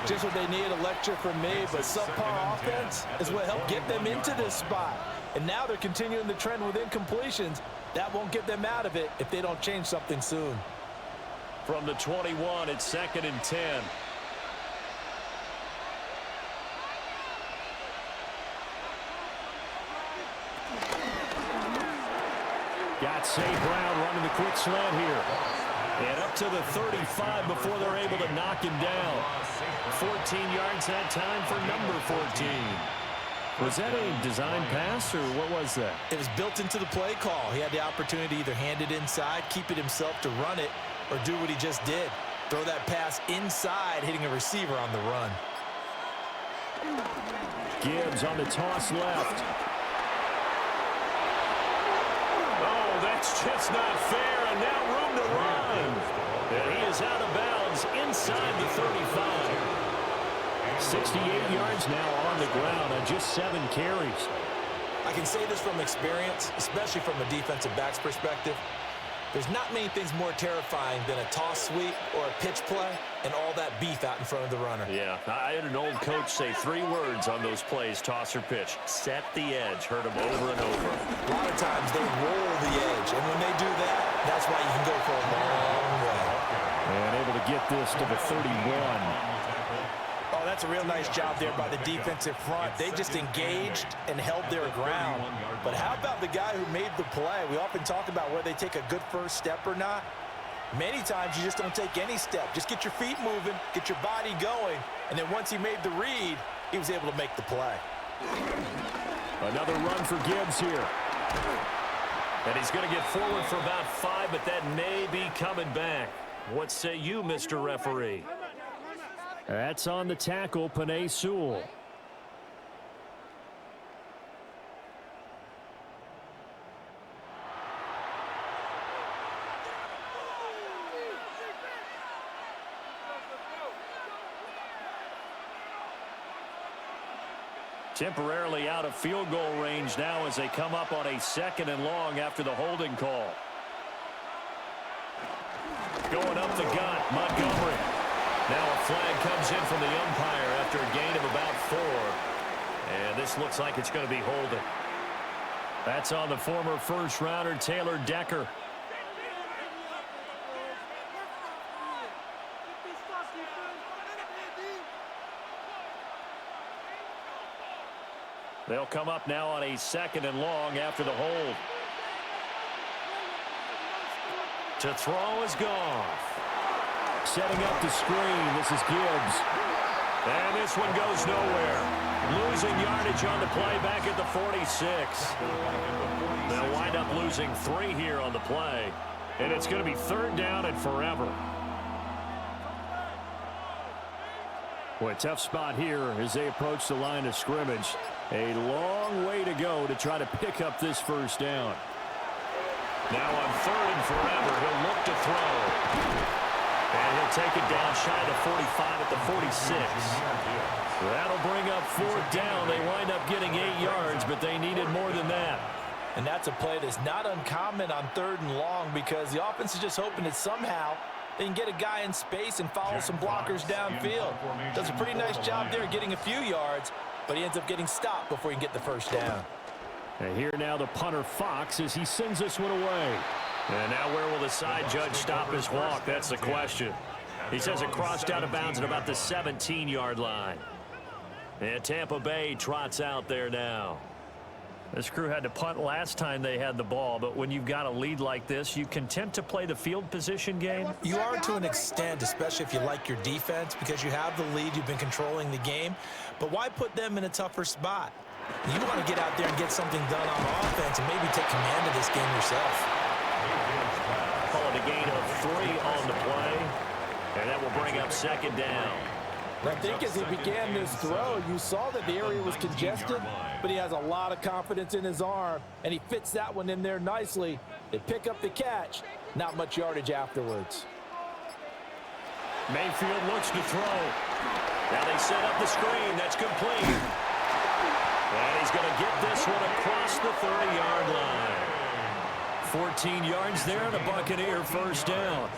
Just what they need, a lecture from me, but subpar offense is what helped get them into this spot. And now they're continuing the trend with incompletions. That won't get them out of it if they don't change something soon. From the 21, it's 2nd and 10. Got St. Brown running the quick slant here. And up to the 35 before they're able to knock him down. 14 yards that time for number 14. Was that a design pass, or what was that? It was built into the play call. He had the opportunity to either hand it inside, keep it himself to run it, or do what he just did. Throw that pass inside, hitting a receiver on the run. Gibbs on the toss left. Oh, that's just not fair, and now room to run. And he is out of bounds inside the 35. 68 yards now on the ground on just 7 carries. I can say this from experience, especially from a defensive back's perspective. There's not many things more terrifying than a toss sweep or a pitch play and all that beef out in front of the runner. Yeah, I had an old coach say 3 words on those plays, toss or pitch. Set the edge. Heard them over and over. A lot of times they roll the edge, and when they do that, that's why you can go for a long way. And able to get this to the 31. Oh, that's a real nice job there by the defensive front. They just engaged and held their ground. But how about the guy who made the play? We often talk about whether they take a good first step or not. Many times you just don't take any step. Just get your feet moving, get your body going, and then once he made the read, he was able to make the play. Another run for Gibbs here. And he's going to get forward for about 5, but that may be coming back. What say you, Mr. Referee? That's on the tackle, Penei Sewell. Temporarily out of field goal range now as they come up on a 2nd and long after the holding call. Going up the gut, Montgomery. Now a flag comes in from the umpire after a gain of about 4. And this looks like it's going to be holding. That's on the former first-rounder Taylor Decker. They'll come up now on a 2nd and long after the hold. To throw is Goff. setting up the screen. This is Gibbs. And this one goes nowhere. Losing yardage on the play back at the 46. They'll wind up losing 3 here on the play. And it's going to be 3rd down and forever. Boy, tough spot here as they approach the line of scrimmage. A long way to go to try to pick up this 1st down. Now on 3rd and forever, he'll look to throw. And he'll take it down shy of the 45 at the 46. That'll bring up 4th down. They wind up getting 8 yards, but they needed more than that. And that's a play that's not uncommon on 3rd and long because the offense is just hoping that somehow they can get a guy in space and follow some blockers downfield. Does a pretty nice job there getting a few yards, but he ends up getting stopped before he can get the 1st down. And here now the punter Fox as he sends this one away. And now where will the side judge stop his walk? That's the question. He says it crossed out of bounds at about the 17-yard line. And Tampa Bay trots out there now. This crew had to punt last time they had the ball, but when you've got a lead like this, you content to play the field position game? You are to an extent, especially if you like your defense, because you have the lead, you've been controlling the game. But why put them in a tougher spot? You want to get out there and get something done on offense and maybe take command of this game yourself. Call it a gain of 3 on the play, and that will bring up 2nd down. I think as he began this throw, you saw that the area was congested, but he has a lot of confidence in his arm, and he fits that one in there nicely. They pick up the catch, not much yardage afterwards. Mayfield looks to throw. Now they set up the screen. That's complete. And he's going to get this one across the 30-yard line. 14 yards there and a Buccaneer 1st down.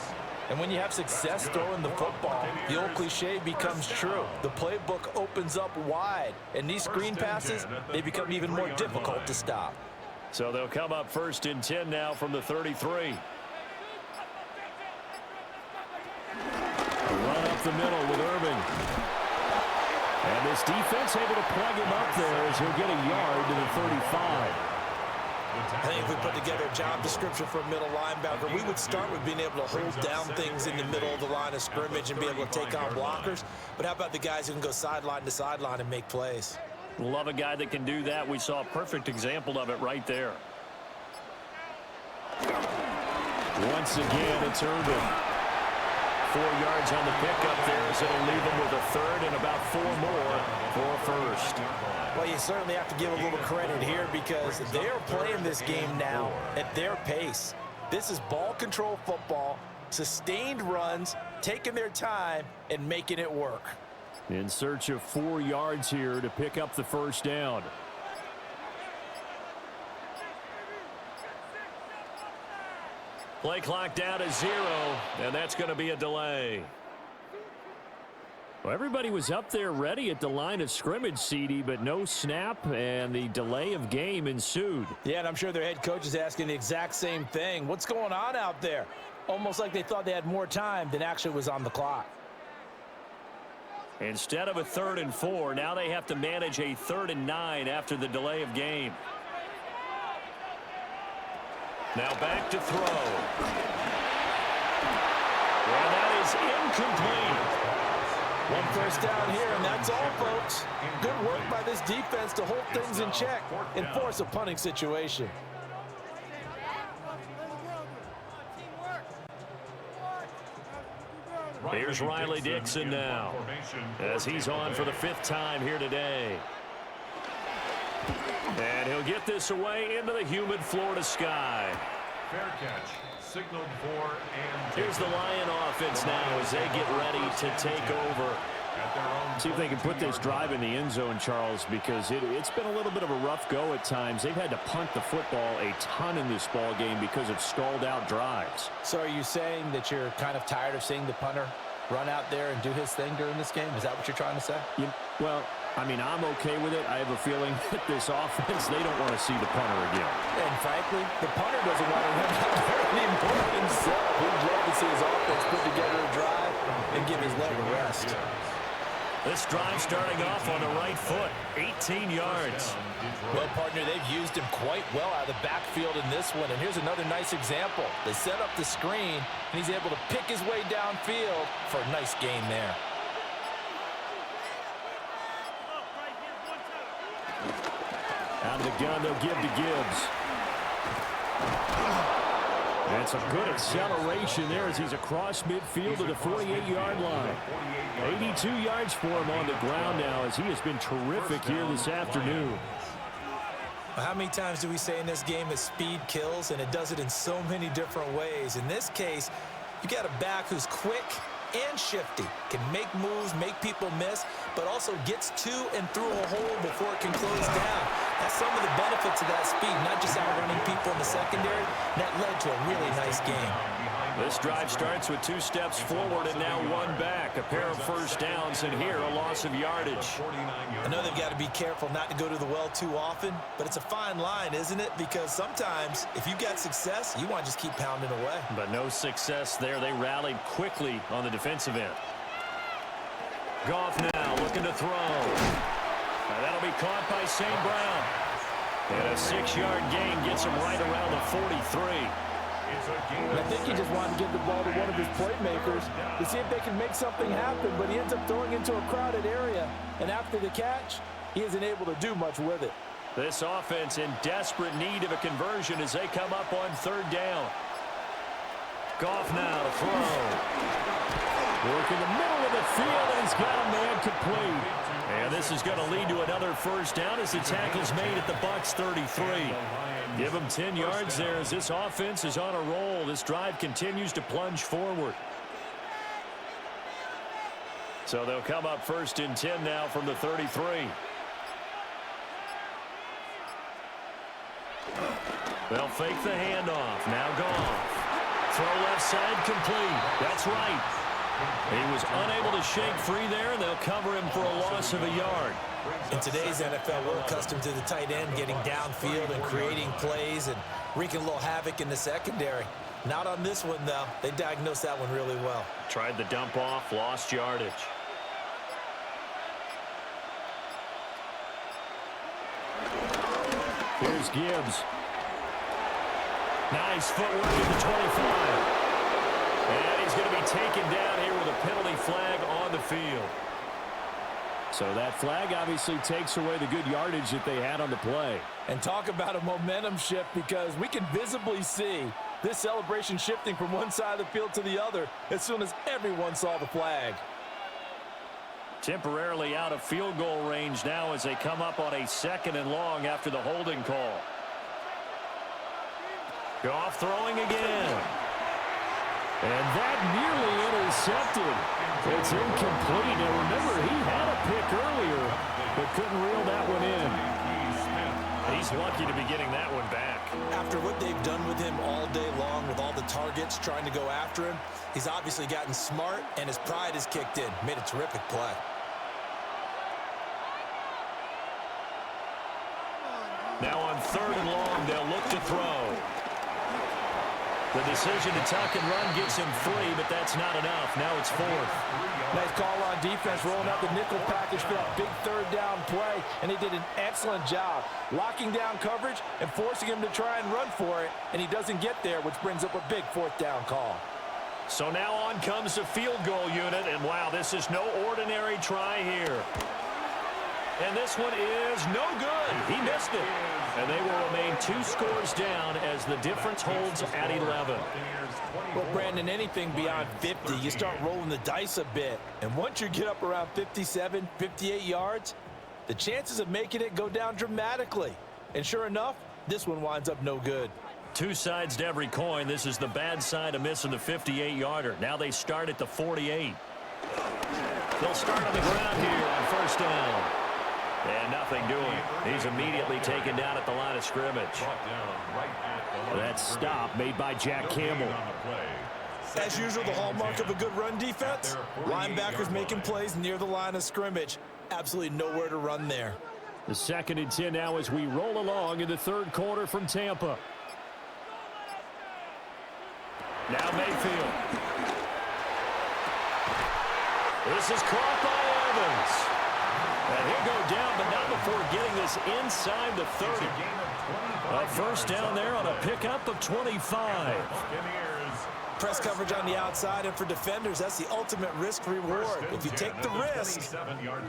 And when you have success throwing the football, the old cliche becomes true. The playbook opens up wide, and these screen passes, they become even more difficult to stop. So they'll come up 1st and 10 now from the 33. A run up the middle with Irving. And this defense able to plug him up there as he'll get a yard to the 35. I think if we put together a job description for a middle linebacker, we would start with being able to hold down things in the middle of the line of scrimmage and be able to take on blockers. But how about the guys who can go sideline to sideline and make plays? Love a guy that can do that. We saw a perfect example of it right there. Once again, it's Irving. 4 yards on the pickup there as it'll leave him with a 3rd and about 4 more for a 1st. Well, you certainly have to give a little credit here because they're playing this game now at their pace. This is ball control football, sustained runs, taking their time, and making it work. In search of 4 yards here to pick up the 1st down. Play clock down to 0, and that's going to be a delay. Well, everybody was up there ready at the line of scrimmage, CD, but no snap, and the delay of game ensued. Yeah, and I'm sure their head coach is asking the exact same thing. What's going on out there? Almost like they thought they had more time than actually was on the clock. Instead of a 3rd and 4, now they have to manage a 3rd and 9 after the delay of game. Now back to throw. Well, that is incomplete. 1 1st down here, and that's all, folks. Good work by this defense to hold things in check and force a punting situation. Here's Riley Dixon now as he's on for the 5th time here today. And he'll get this away into the humid Florida sky. Fair catch. Signaled for and Here's the Lion offense now as they get ready to take over. See if they can put this drive in the end zone, Charles, because it's been a little bit of a rough go at times. They've had to punt the football a ton in this ball game because of stalled out drives. So are you saying that you're kind of tired of seeing the punter run out there and do his thing during this game? Is that what you're trying to say? Well, I mean, I'm okay with it. I have a feeling that this offense, they don't want to see the punter again. And frankly, the punter doesn't want to run out there anymore himself. He'd love to see his offense put together a drive and give his leg a rest. This drive starting off on the right foot, 18 yards. Well, partner, they've used him quite well out of the backfield in this one. And here's another nice example. They set up the screen, and he's able to pick his way downfield for a nice gain there. Out of the gun, they'll give to Gibbs. That's a good acceleration there as he's across midfield to the 48-yard line. 82 yards for him on the ground now as he has been terrific here this afternoon. How many times do we say in this game that speed kills, and it does it in so many different ways? In this case, you got a back who's quick and shifty, can make moves, make people miss, but also gets to and through a hole before it can close down. That's some of the benefits of that speed, not just outrunning people in the secondary. That led to a really nice game. This drive starts with 2 steps forward and now 1 back. A pair of first downs, and here a loss of yardage. I know they've got to be careful not to go to the well too often, but it's a fine line, isn't it? Because sometimes if you've got success, you want to just keep pounding away. But no success there. They rallied quickly on the defensive end. Goff now looking to throw. That'll be caught by St. Brown. And a 6-yard gain gets him right around the 43. I think he just wanted to give the ball to one of his playmakers to see if they can make something happen, but he ends up throwing into a crowded area, and after the catch, he isn't able to do much with it. This offense in desperate need of a conversion as they come up on 3rd down. Goff now to throw. Work in the middle of the field, and he's got a man complete. And this is going to lead to another first down as the tackle's made at the Bucs 33. Give them 10 yards there as this offense is on a roll. This drive continues to plunge forward. So they'll come up 1st and 10 now from the 33. They'll fake the handoff. Now Goff. Throw left side complete. That's right. He was unable to shake free there, and they'll cover him for a loss of a yard. In today's NFL, we're accustomed to the tight end getting downfield and creating plays and wreaking a little havoc in the secondary. Not on this one, though. They diagnosed that one really well. Tried the dump off, lost yardage. Here's Gibbs. Nice footwork at the 25. And he's going to be taken down here with a penalty flag on the field. So that flag obviously takes away the good yardage that they had on the play. And talk about a momentum shift, because we can visibly see this celebration shifting from one side of the field to the other as soon as everyone saw the flag. Temporarily out of field goal range now as they come up on a 2nd and long after the holding call. Goff throwing again. And that nearly intercepted. It's incomplete. Now remember, he had a pick earlier, but couldn't reel that one in. He's lucky to be getting that one back. After what they've done with him all day long with all the targets trying to go after him, he's obviously gotten smart, and his pride has kicked in. Made a terrific play. Now on 3rd and long, they'll look to throw. The decision to tuck and run gets him 3, but that's not enough. Now it's 4th. Nice call on defense, rolling out the nickel package for that big 3rd down play, and they did an excellent job locking down coverage and forcing him to try and run for it, and he doesn't get there, which brings up a big 4th down call. So now on comes the field goal unit, and wow, this is no ordinary try here. And this one is no good. He missed it. And they will remain 2 scores down as the difference holds at 11. Well, Brandon, anything beyond 50, you start rolling the dice a bit. And once you get up around 57, 58 yards, the chances of making it go down dramatically. And sure enough, this one winds up no good. 2 sides to every coin. This is the bad side of missing the 58-yarder. Now they start at the 48. They'll start on the ground here on 1st down. And nothing doing. He's immediately taken down at the line of scrimmage. That stop made by Jack Campbell. As usual, the hallmark of a good run defense, linebackers making plays near the line of scrimmage. Absolutely nowhere to run there. The 2nd and 10 now as we roll along in the 3rd quarter from Tampa. Now Mayfield. This is caught by Evans. And he'll go down, but not before getting this inside the 30. A first down there on a pickup of 25. Press coverage on the outside, and for defenders, that's the ultimate risk-reward. If you take the risk,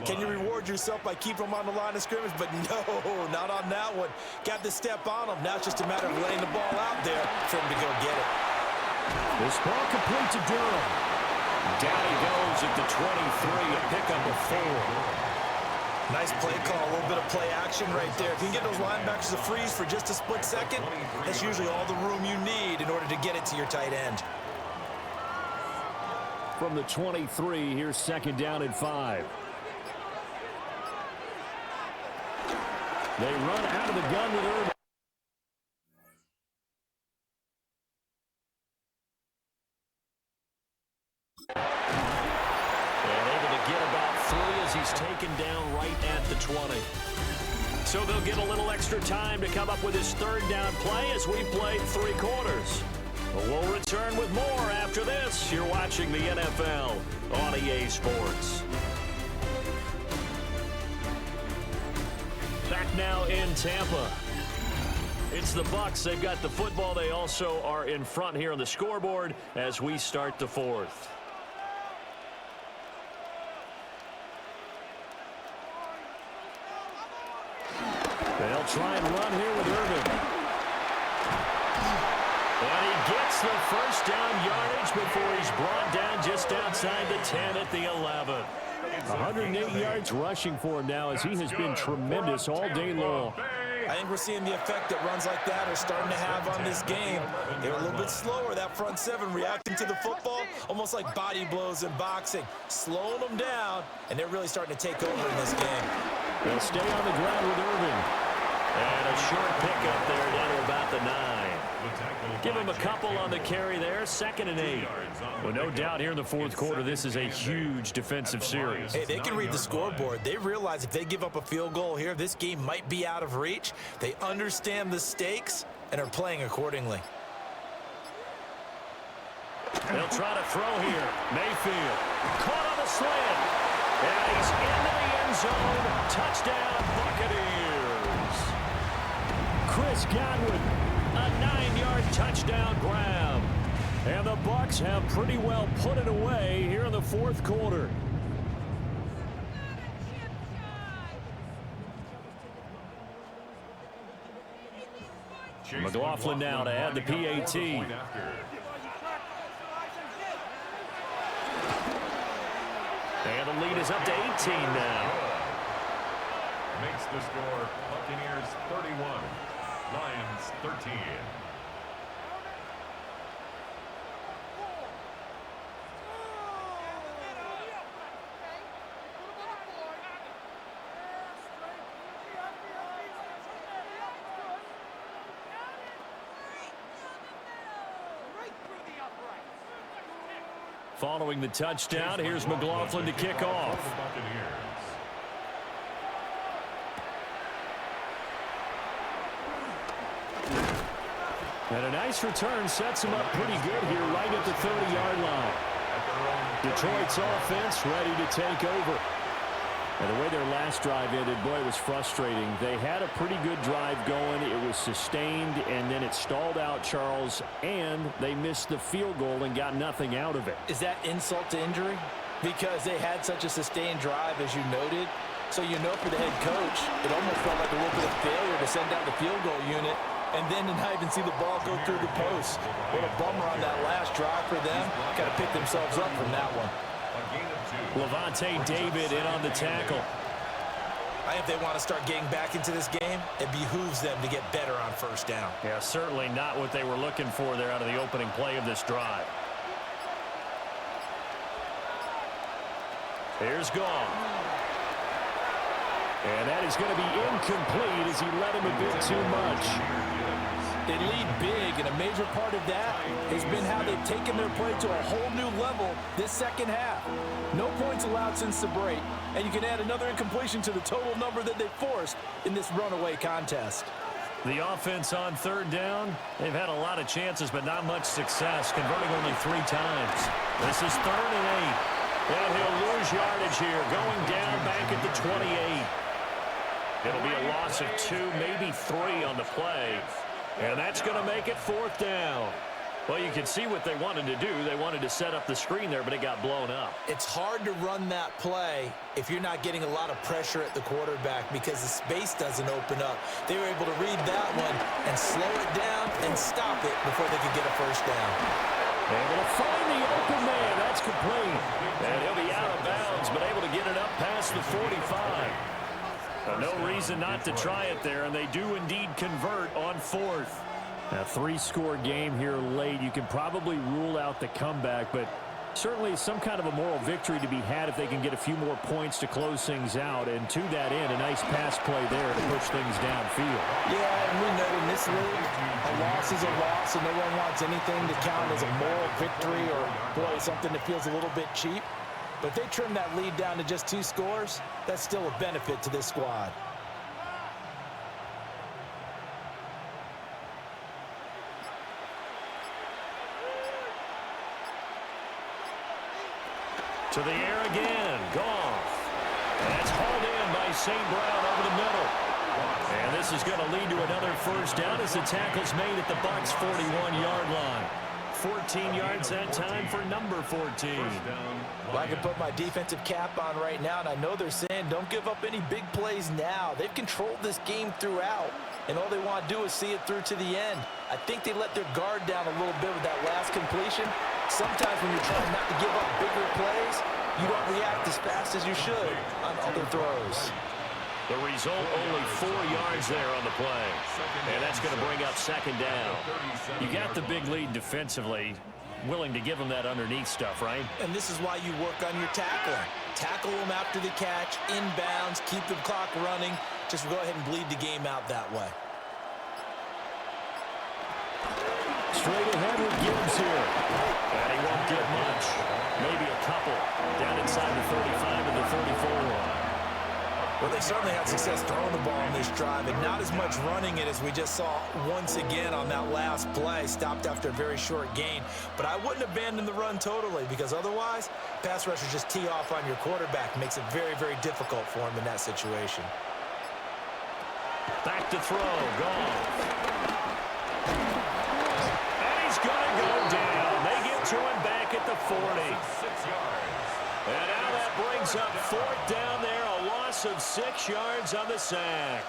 can you reward yourself by keeping them on the line of scrimmage? But no, not on that one. Got the step on them. Now it's just a matter of laying the ball out there for him to go get it. This ball complete to Durham. Down he goes at the 23, a pickup of 4. Nice play call, a little bit of play action right there. If you can get those linebackers to freeze for just a split second, that's usually all the room you need in order to get it to your tight end. From the 23, here's second down and 5. They run out of the gun with Irvin. He's taken down right at the 20. So they'll get a little extra time to come up with his third down play as we played 3 quarters. We'll return with more after this. You're watching the NFL on EA Sports. Back now in Tampa. It's the Bucs. They've got the football. They also are in front here on the scoreboard as we start the 4th. They'll try and run here with Irvin. And he gets the first down yardage before he's brought down just outside the 10 at the 11. 108 yards rushing for him now as he has been tremendous all day long. I think we're seeing the effect that runs like that are starting to have on this game. They're a little bit slower, that front 7, reacting to the football, almost like body blows in boxing, slowing them down, and they're really starting to take over in this game. They'll stay on the ground with Irvin. And a short pickup there down to about the 9. Give him a couple on the carry there, 2nd and 8. Well, no doubt here in the 4th quarter, this is a huge defensive series. Hey, they can read the scoreboard. They realize if they give up a field goal here, this game might be out of reach. They understand the stakes and are playing accordingly. They'll try to throw here. Mayfield caught on the slant. And he's into the end zone. Touchdown, Buccaneers. Chris Godwin, a 9-yard touchdown grab. And the Bucs have pretty well put it away here in the 4th quarter. McLaughlin now to add the PAT. And the lead is up to 18 now. Makes the score Buccaneers 31, Lions 13. Following the touchdown, here's McLaughlin to kick off. And a nice return sets him up pretty good here right at the 30-yard line. Detroit's offense ready to take over. And the way their last drive ended, boy, it was frustrating. They had a pretty good drive going. It was sustained, and then it stalled out, Charles, and they missed the field goal and got nothing out of it. Is that insult to injury? Because they had such a sustained drive, as you noted. So you know for the head coach, it almost felt like a little bit of failure to send out the field goal unit and then to not even see the ball go through the post. What a bummer on that last drive for them. Got to pick themselves up from that one. Levante David in on the tackle. I think if they want to start getting back into this game, it behooves them to get better on first down. Yeah, certainly not what they were looking for there out of the opening play of this drive. Here's Gone. And that is going to be incomplete as he led him a bit too much. They lead big, and a major part of that has been how they've taken their play to a whole new level this second half. No points allowed since the break, and you can add another incompletion to the total number that they forced in this runaway contest. The offense on third down, they've had a lot of chances, but not much success, converting only 3 times. This is 3rd and 8. And he'll lose yardage here, going down back at the 28. It'll be a loss of 2, maybe 3 on the play. And that's going to make it 4th down. Well, you can see what they wanted to do. They wanted to set up the screen there, but it got blown up. It's hard to run that play if you're not getting a lot of pressure at the quarterback because the space doesn't open up. They were able to read that one and slow it down and stop it before they could get a first down. Able to find the open man. That's complete. And he'll be out of bounds, but able to get it up past the 45. No reason not to try it there, and they do indeed convert on 4th. A 3-score game here late. You can probably rule out the comeback, but certainly some kind of a moral victory to be had if they can get a few more points to close things out. And to that end, a nice pass play there to push things downfield. Yeah, and we know in this league, a loss is a loss, and no one wants anything to count as a moral victory or, boy, something that feels a little bit cheap. But if they trim that lead down to just 2 scores, that's still a benefit to this squad. To the air again. Goff. And that's hauled in by St. Brown over the middle. And this is going to lead to another first down as the tackle's made at the Bucs' 41-yard line. 14 yards that time for number 14. Well, I can put my defensive cap on right now, and I know they're saying don't give up any big plays now. They've controlled this game throughout, and all they want to do is see it through to the end. I think they let their guard down a little bit with that last completion. Sometimes when you're trying not to give up bigger plays, you don't react as fast as you should on other throws. The result, only 4 yards there on the play. And that's going to bring up 2nd down. You got the big lead defensively. Willing to give them that underneath stuff, right? And this is why you work on your tackling. Tackle them after the catch, inbounds, keep the clock running. Just go ahead and bleed the game out that way. Straight ahead with Gibbs here. And he won't get much. Maybe a couple. Down inside the 35 and the 34. Well, they certainly had success throwing the ball on this drive, and not as much running it as we just saw once again on that last play. Stopped after a very short gain. But I wouldn't abandon the run totally, because otherwise, pass rushers just tee off on your quarterback. Makes it very, very difficult for him in that situation. Back to throw. Gone. And he's going to go down. They get to him back at the 40. And now that brings up 4th down there. A loss of 6 yards on the sack.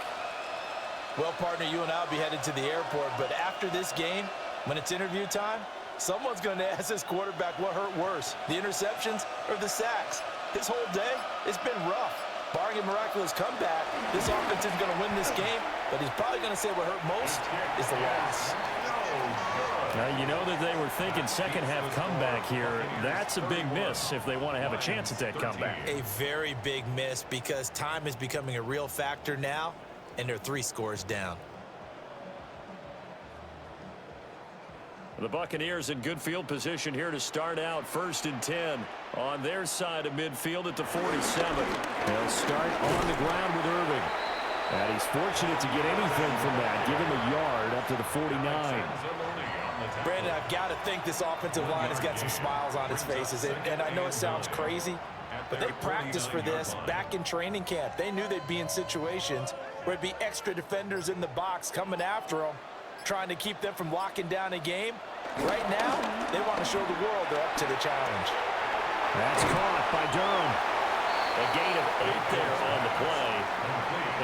Well, partner, you and I will be headed to the airport, but after this game, when it's interview time, someone's going to ask this quarterback what hurt worse, the interceptions or the sacks. His whole day, it's been rough. Barring a miraculous comeback, this offense isn't going to win this game, but he's probably going to say what hurt most is the loss. Now, you know that they were thinking second-half comeback here. That's a big miss if they want to have a chance at that comeback. A very big miss because time is becoming a real factor now, and they're 3 scores down. The Buccaneers in good field position here to start out. 1st and 10 on their side of midfield at the 47. They'll start on the ground with Irving. And he's fortunate to get anything from that. Give him a yard up to the 49. Brandon, I've got to think this offensive line has got some smiles on its faces. And I know it sounds crazy, but they practiced for this back in training camp. They knew they'd be in situations where it'd be extra defenders in the box coming after them, trying to keep them from locking down a game. Right now, they want to show the world they're up to the challenge. That's caught by Durham. A gain of 8 there on the play.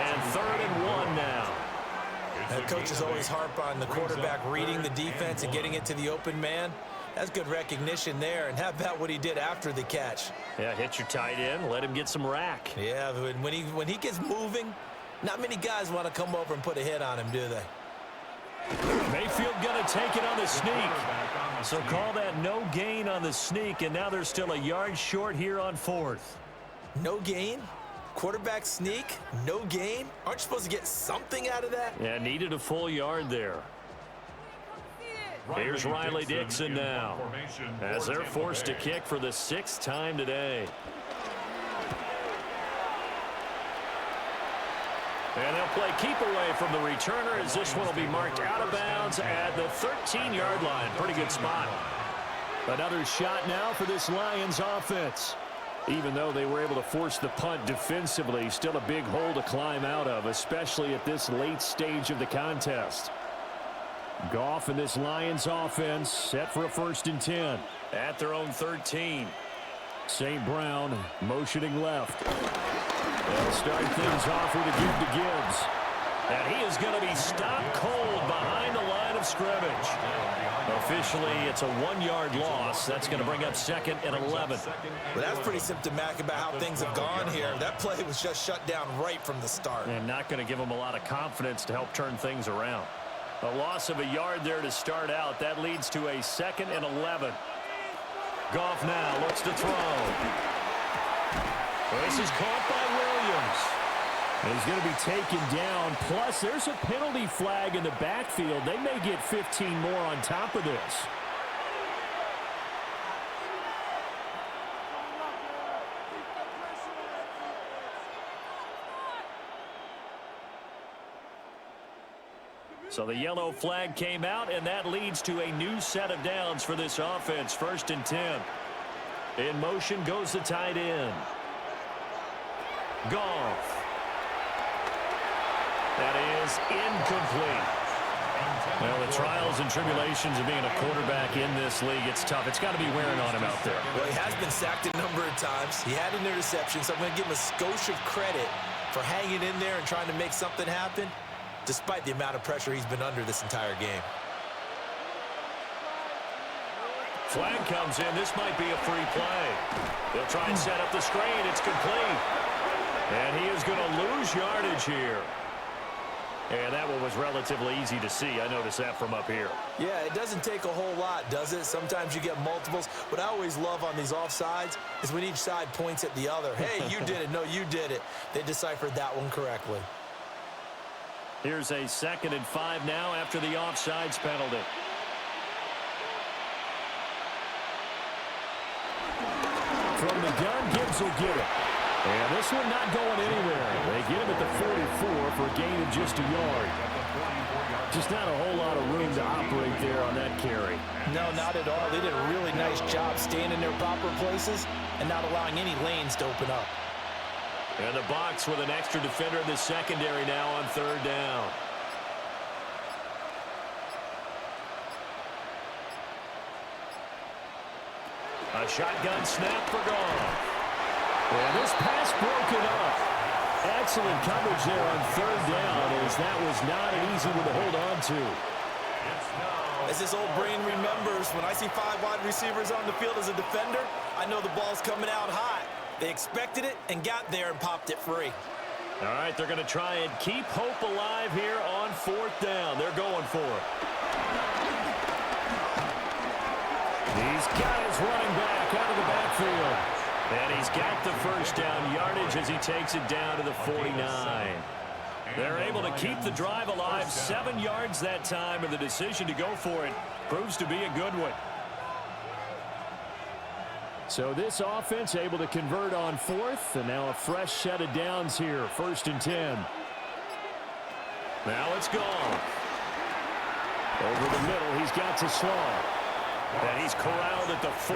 And 3rd and 1 now. The coaches always harp on the quarterback reading the defense and getting it to the open man. That's good recognition there. And how about what he did after the catch? Yeah, hit your tight end, let him get some rack. Yeah, when he gets moving, not many guys want to come over and put a hit on him, do they? Mayfield going to take it on the sneak. So call that no gain on the sneak, and now they're still a yard short here on 4th. No gain? Quarterback sneak? No gain? Aren't you supposed to get something out of that? Yeah, needed a full yard there. Here's Riley Dixon now, as they're forced to kick for the 6th time today. And they'll play keep away from the returner as this one will be marked out of bounds at the 13-yard line. Pretty good spot. Another shot now for this Lions offense. Even though they were able to force the punt defensively, still a big hole to climb out of, especially at this late stage of the contest. Goff and this Lions offense set for a 1st and 10. At their own 13. St. Brown motioning left. They'll start things off with a give to Gibbs. And he is going to be stopped cold behind the line of scrimmage. Officially, it's a 1-yard loss. That's going to bring up 2nd and 11. Well, that's pretty symptomatic about how things have gone here. That play was just shut down right from the start. And not going to give them a lot of confidence to help turn things around. A loss of a yard there to start out. That leads to a 2nd and 11. Goff now looks to throw. This is caught by Williams. And he's going to be taken down. Plus, there's a penalty flag in the backfield. They may get 15 more on top of this. So the yellow flag came out, and that leads to a new set of downs for this offense. 1st and 10. In motion goes the tight end. Goff. That is incomplete. Well, the trials and tribulations of being a quarterback in this league, it's tough. It's got to be wearing on him out there. Well, he has been sacked a number of times. He had an interception, so I'm going to give him a skosh of credit for hanging in there and trying to make something happen, despite the amount of pressure he's been under this entire game. Flag comes in. This might be a free play. They'll try and set up the screen. It's complete. And he is going to lose yardage here. And that one was relatively easy to see. I noticed that from up here. Yeah, it doesn't take a whole lot, does it? Sometimes you get multiples. What I always love on these offsides is when each side points at the other. Hey, you did it. No, you did it. They deciphered that one correctly. Here's a 2nd and 5 now after the offsides penalty. From the gun, Gibbs will get it. And this one not going anywhere. They get him at the 44 for a gain of just a yard. Just not a whole lot of room to operate there on that carry. No, not at all. They did a really nice job staying in their proper places and not allowing any lanes to open up. And the box with an extra defender in the secondary now on 3rd down. A shotgun snap for Goff. And this pass broken up. Excellent coverage there on 3rd down, as that was not an easy one to hold on to. As this old brain remembers, when I see 5 wide receivers on the field as a defender, I know the ball's coming out hot. They expected it and got there and popped it free. All right, they're going to try and keep hope alive here on 4th down. They're going for it. These guys running back out of the backfield. And he's got the 1st down yardage as he takes it down to the 49. They're able to keep the drive alive. 7 yards that time, and the decision to go for it proves to be a good one. So this offense able to convert on 4th, and now a fresh set of downs here. 1st and 10. Now it's gone. Over the middle, he's got to slow. And he's corralled at the 40,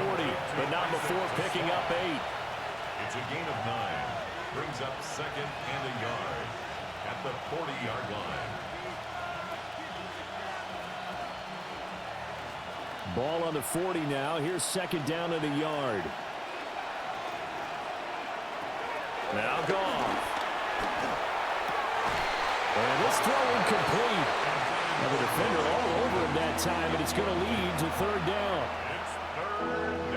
but not before picking up 8. It's a gain of 9. Brings up 2nd and a yard at the 40-yard line. Ball on the 40 now. Here's 2nd down and a yard. Now gone. And this throw incomplete. Now the defender all over him that time, and it's going to lead to 3rd down.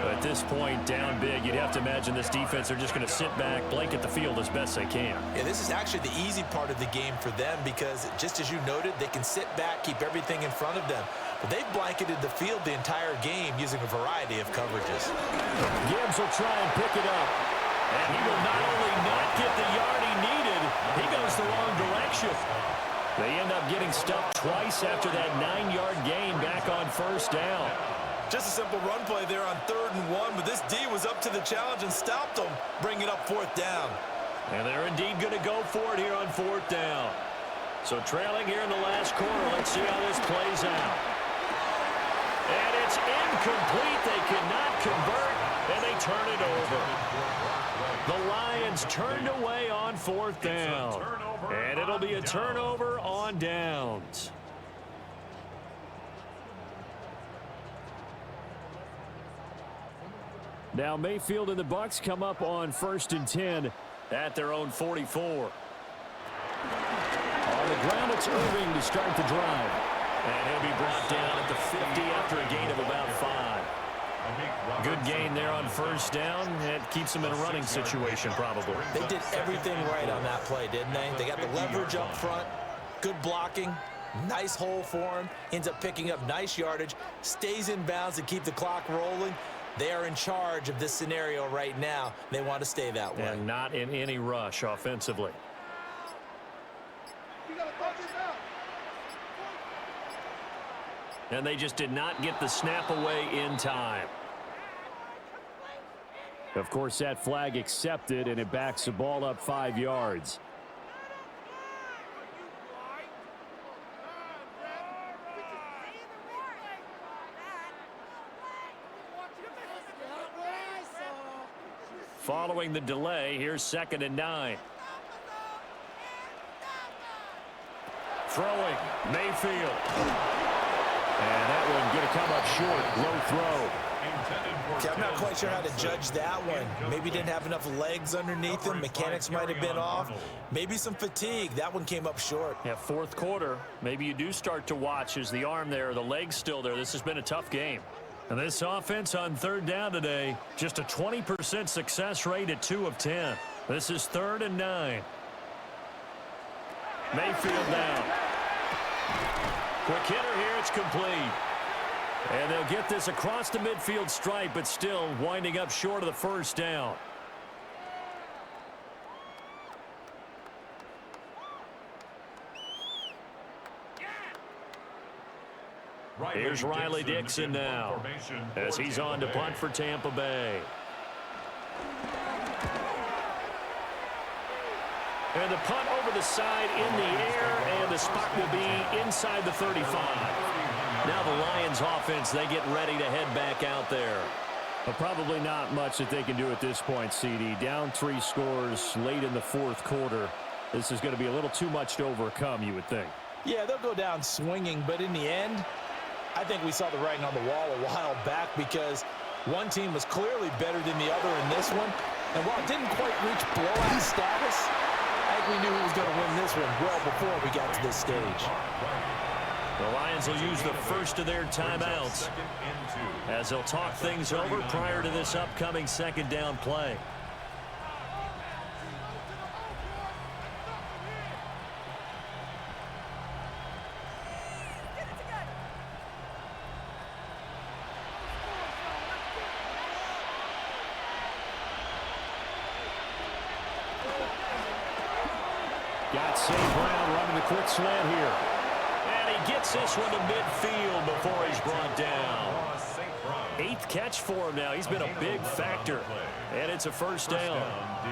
At this point, down big, you'd have to imagine this defense are just going to sit back, blanket the field as best they can. Yeah, this is actually the easy part of the game for them because, just as you noted, they can sit back, keep everything in front of them. But they've blanketed the field the entire game using a variety of coverages. Gibbs will try and pick it up. And he will not only not get the yard he needed, he goes the wrong direction. They end up getting stuffed twice after that 9-yard gain back on 1st down. Just a simple run play there on 3rd and 1, but this D was up to the challenge and stopped them, bringing up 4th down. And they're indeed going to go for it here on 4th down. So trailing here in the last quarter, let's see how this plays out. And it's incomplete. They cannot convert. And they turn it over. The Lions turned away on 4th down. And it'll be a turnover on downs. Now Mayfield and the Bucs come up on 1st and 10 at their own 44. On the ground, it's Irving to start the drive. And he'll be brought down at the 50 after a gain of about 5. Good gain there on 1st down. It keeps them in a running situation, probably. They did everything right on that play, didn't they? They got the leverage up front, good blocking, nice hole for him, ends up picking up nice yardage, stays in bounds to keep the clock rolling. They are in charge of this scenario right now. They want to stay that way. And not in any rush offensively. And they just did not get the snap away in time. Of course, that flag accepted, and it backs the ball up 5 yards. Following the delay, here's 2nd and 9. Throwing, Mayfield. And that one going to come up short. Low throw. Okay, I'm not quite sure how to judge that one. Maybe didn't have enough legs underneath him. Mechanics might have been off. Maybe some fatigue. That one came up short. Yeah, 4th quarter. Maybe you do start to watch as the arm there, the leg's still there. This has been a tough game. And this offense on 3rd down today, just a 20% success rate at 2 of 10. This is 3rd and 9. Mayfield down. Quick hitter here, it's complete. And they'll get this across the midfield stripe, but still winding up short of the 1st down. Here's Riley Dixon now as he's on to punt for Tampa Bay. And the punt over the side in the air, and the spot will be inside the 35. Now the Lions offense, they get ready to head back out there. But probably not much that they can do at this point, CD. Down 3 scores late in the 4th quarter. This is going to be a little too much to overcome, you would think. Yeah, they'll go down swinging, but in the end, I think we saw the writing on the wall a while back because one team was clearly better than the other in this one. And while it didn't quite reach blowout status, I think we knew who was going to win this one well before we got to this stage. The Lions will use the first of their timeouts as they'll talk things over prior to this upcoming 2nd down play. Got St. Brown running the quick slant here. And he gets this one to midfield before he's brought down. 8th catch for him now. He's been a big factor. And it's a 1st down.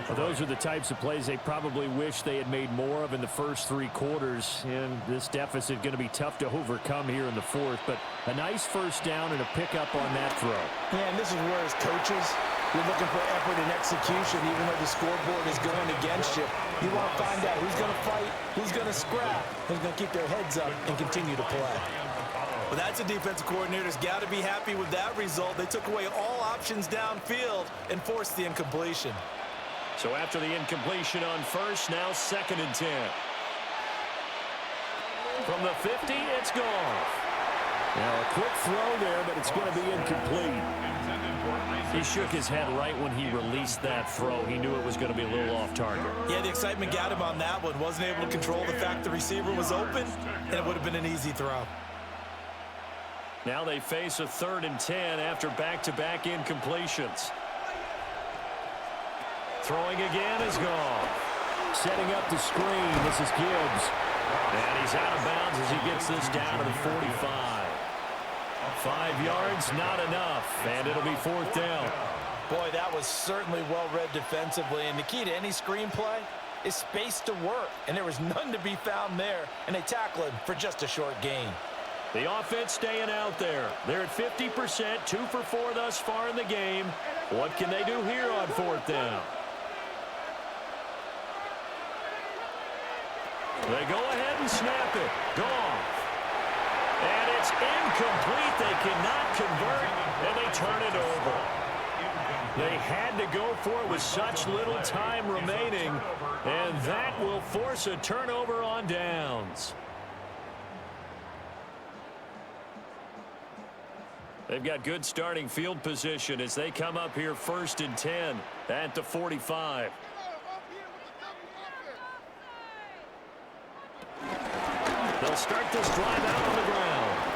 Well, those are the types of plays they probably wish they had made more of in the first 3 quarters. And this deficit going to be tough to overcome here in the 4th. But a nice 1st down and a pickup on that throw. Yeah, and this is where as coaches, you're looking for effort and execution even though the scoreboard is going against you. You want to find out who's going to fight, who's going to scrap, who's going to keep their heads up and continue to play. Well, that's a defensive coordinator's got to be happy with that result. They took away all options downfield and forced the incompletion. So after the incompletion on 1st, now 2nd and 10. From the 50, it's gone. Now a quick throw there, but it's going to be incomplete. He shook his head right when he released that throw. He knew it was going to be a little off target. Yeah, the excitement got him on that one. Wasn't able to control the fact the receiver was open, and it would have been an easy throw. Now they face a 3rd and 10 after back-to-back incompletions. Throwing again is gone. Setting up the screen. This is Gibbs. And he's out of bounds as he gets this down to the 45. 5 yards, not enough, and it'll be 4th down. Boy, that was certainly well-read defensively, and the key to any screenplay is space to work, and there was none to be found there, and they tackle him for just a short gain. The offense staying out there. They're at 50%, 2 for 4 thus far in the game. What can they do here on 4th down? They go ahead and snap it. Goff. And it's incomplete. They cannot convert, and they turn it over. They had to go for it with such little time remaining, and that will force a turnover on downs. They've got good starting field position as they come up here 1st and 10 at the 45. They'll start this drive out on the ground.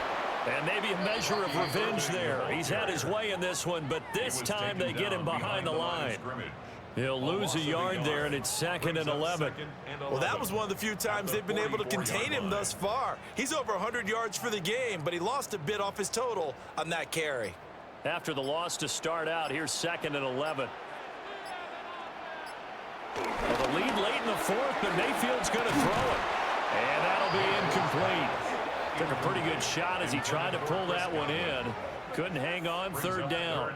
And maybe a measure of revenge there. He's had his way in this one, but this time they get him behind the line. He'll lose a yard there, and it's 2nd and 11. Well, that was one of the few times they've been able to contain him thus far. He's over 100 yards for the game, but he lost a bit off his total on that carry. After the loss to start out, here's 2nd and 11. Well, the lead late in the 4th, but Mayfield's going to throw it. And that'll be incomplete. Took a pretty good shot as he tried to pull that one in. Couldn't hang on 3rd down.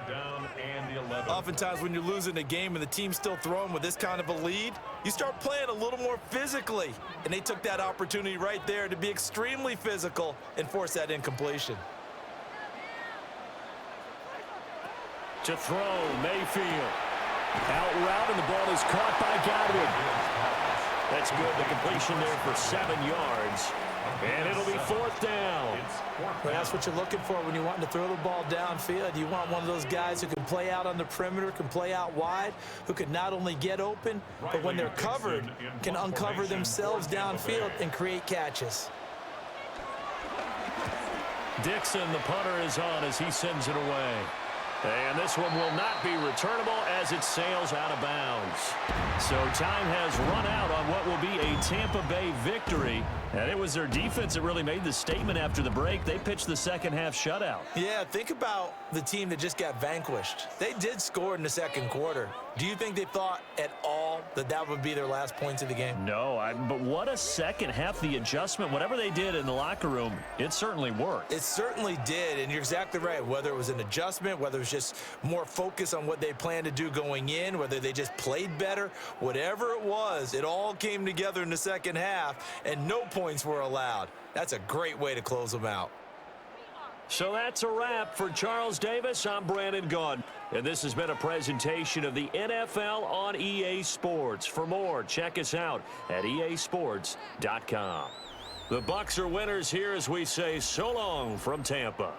Oftentimes when you're losing a game and the team's still throwing with this kind of a lead, you start playing a little more physically. And they took that opportunity right there to be extremely physical and force that incompletion. To throw, Mayfield. Out route, and the ball is caught by Godwin. That's good. The completion there for 7 yards. And it'll be 4th down. Well, that's what you're looking for when you're wanting to throw the ball downfield. You want one of those guys who can play out on the perimeter, can play out wide, who can not only get open, but when they're covered, can uncover themselves downfield and create catches. Dixon, the punter, is on as he sends it away. And this one will not be returnable as it sails out of bounds. So time has run out on what will be a Tampa Bay victory. And it was their defense that really made the statement after the break. They pitched the second-half shutout. Yeah, think about the team that just got vanquished. They did score in the 2nd quarter. Do you think they thought at all that that would be their last points of the game? No, but what a second half. The adjustment, whatever they did in the locker room, it certainly worked. It certainly did, and you're exactly right. Whether it was an adjustment, whether it was just more focus on what they planned to do going in, whether they just played better, whatever it was, it all came together in the second half, and no points were allowed. That's a great way to close them out. So that's a wrap for Charles Davis. I'm Brandon Gaudin, and this has been a presentation of the NFL on EA Sports. For more, check us out at easports.com. The Bucs are winners here as we say so long from Tampa.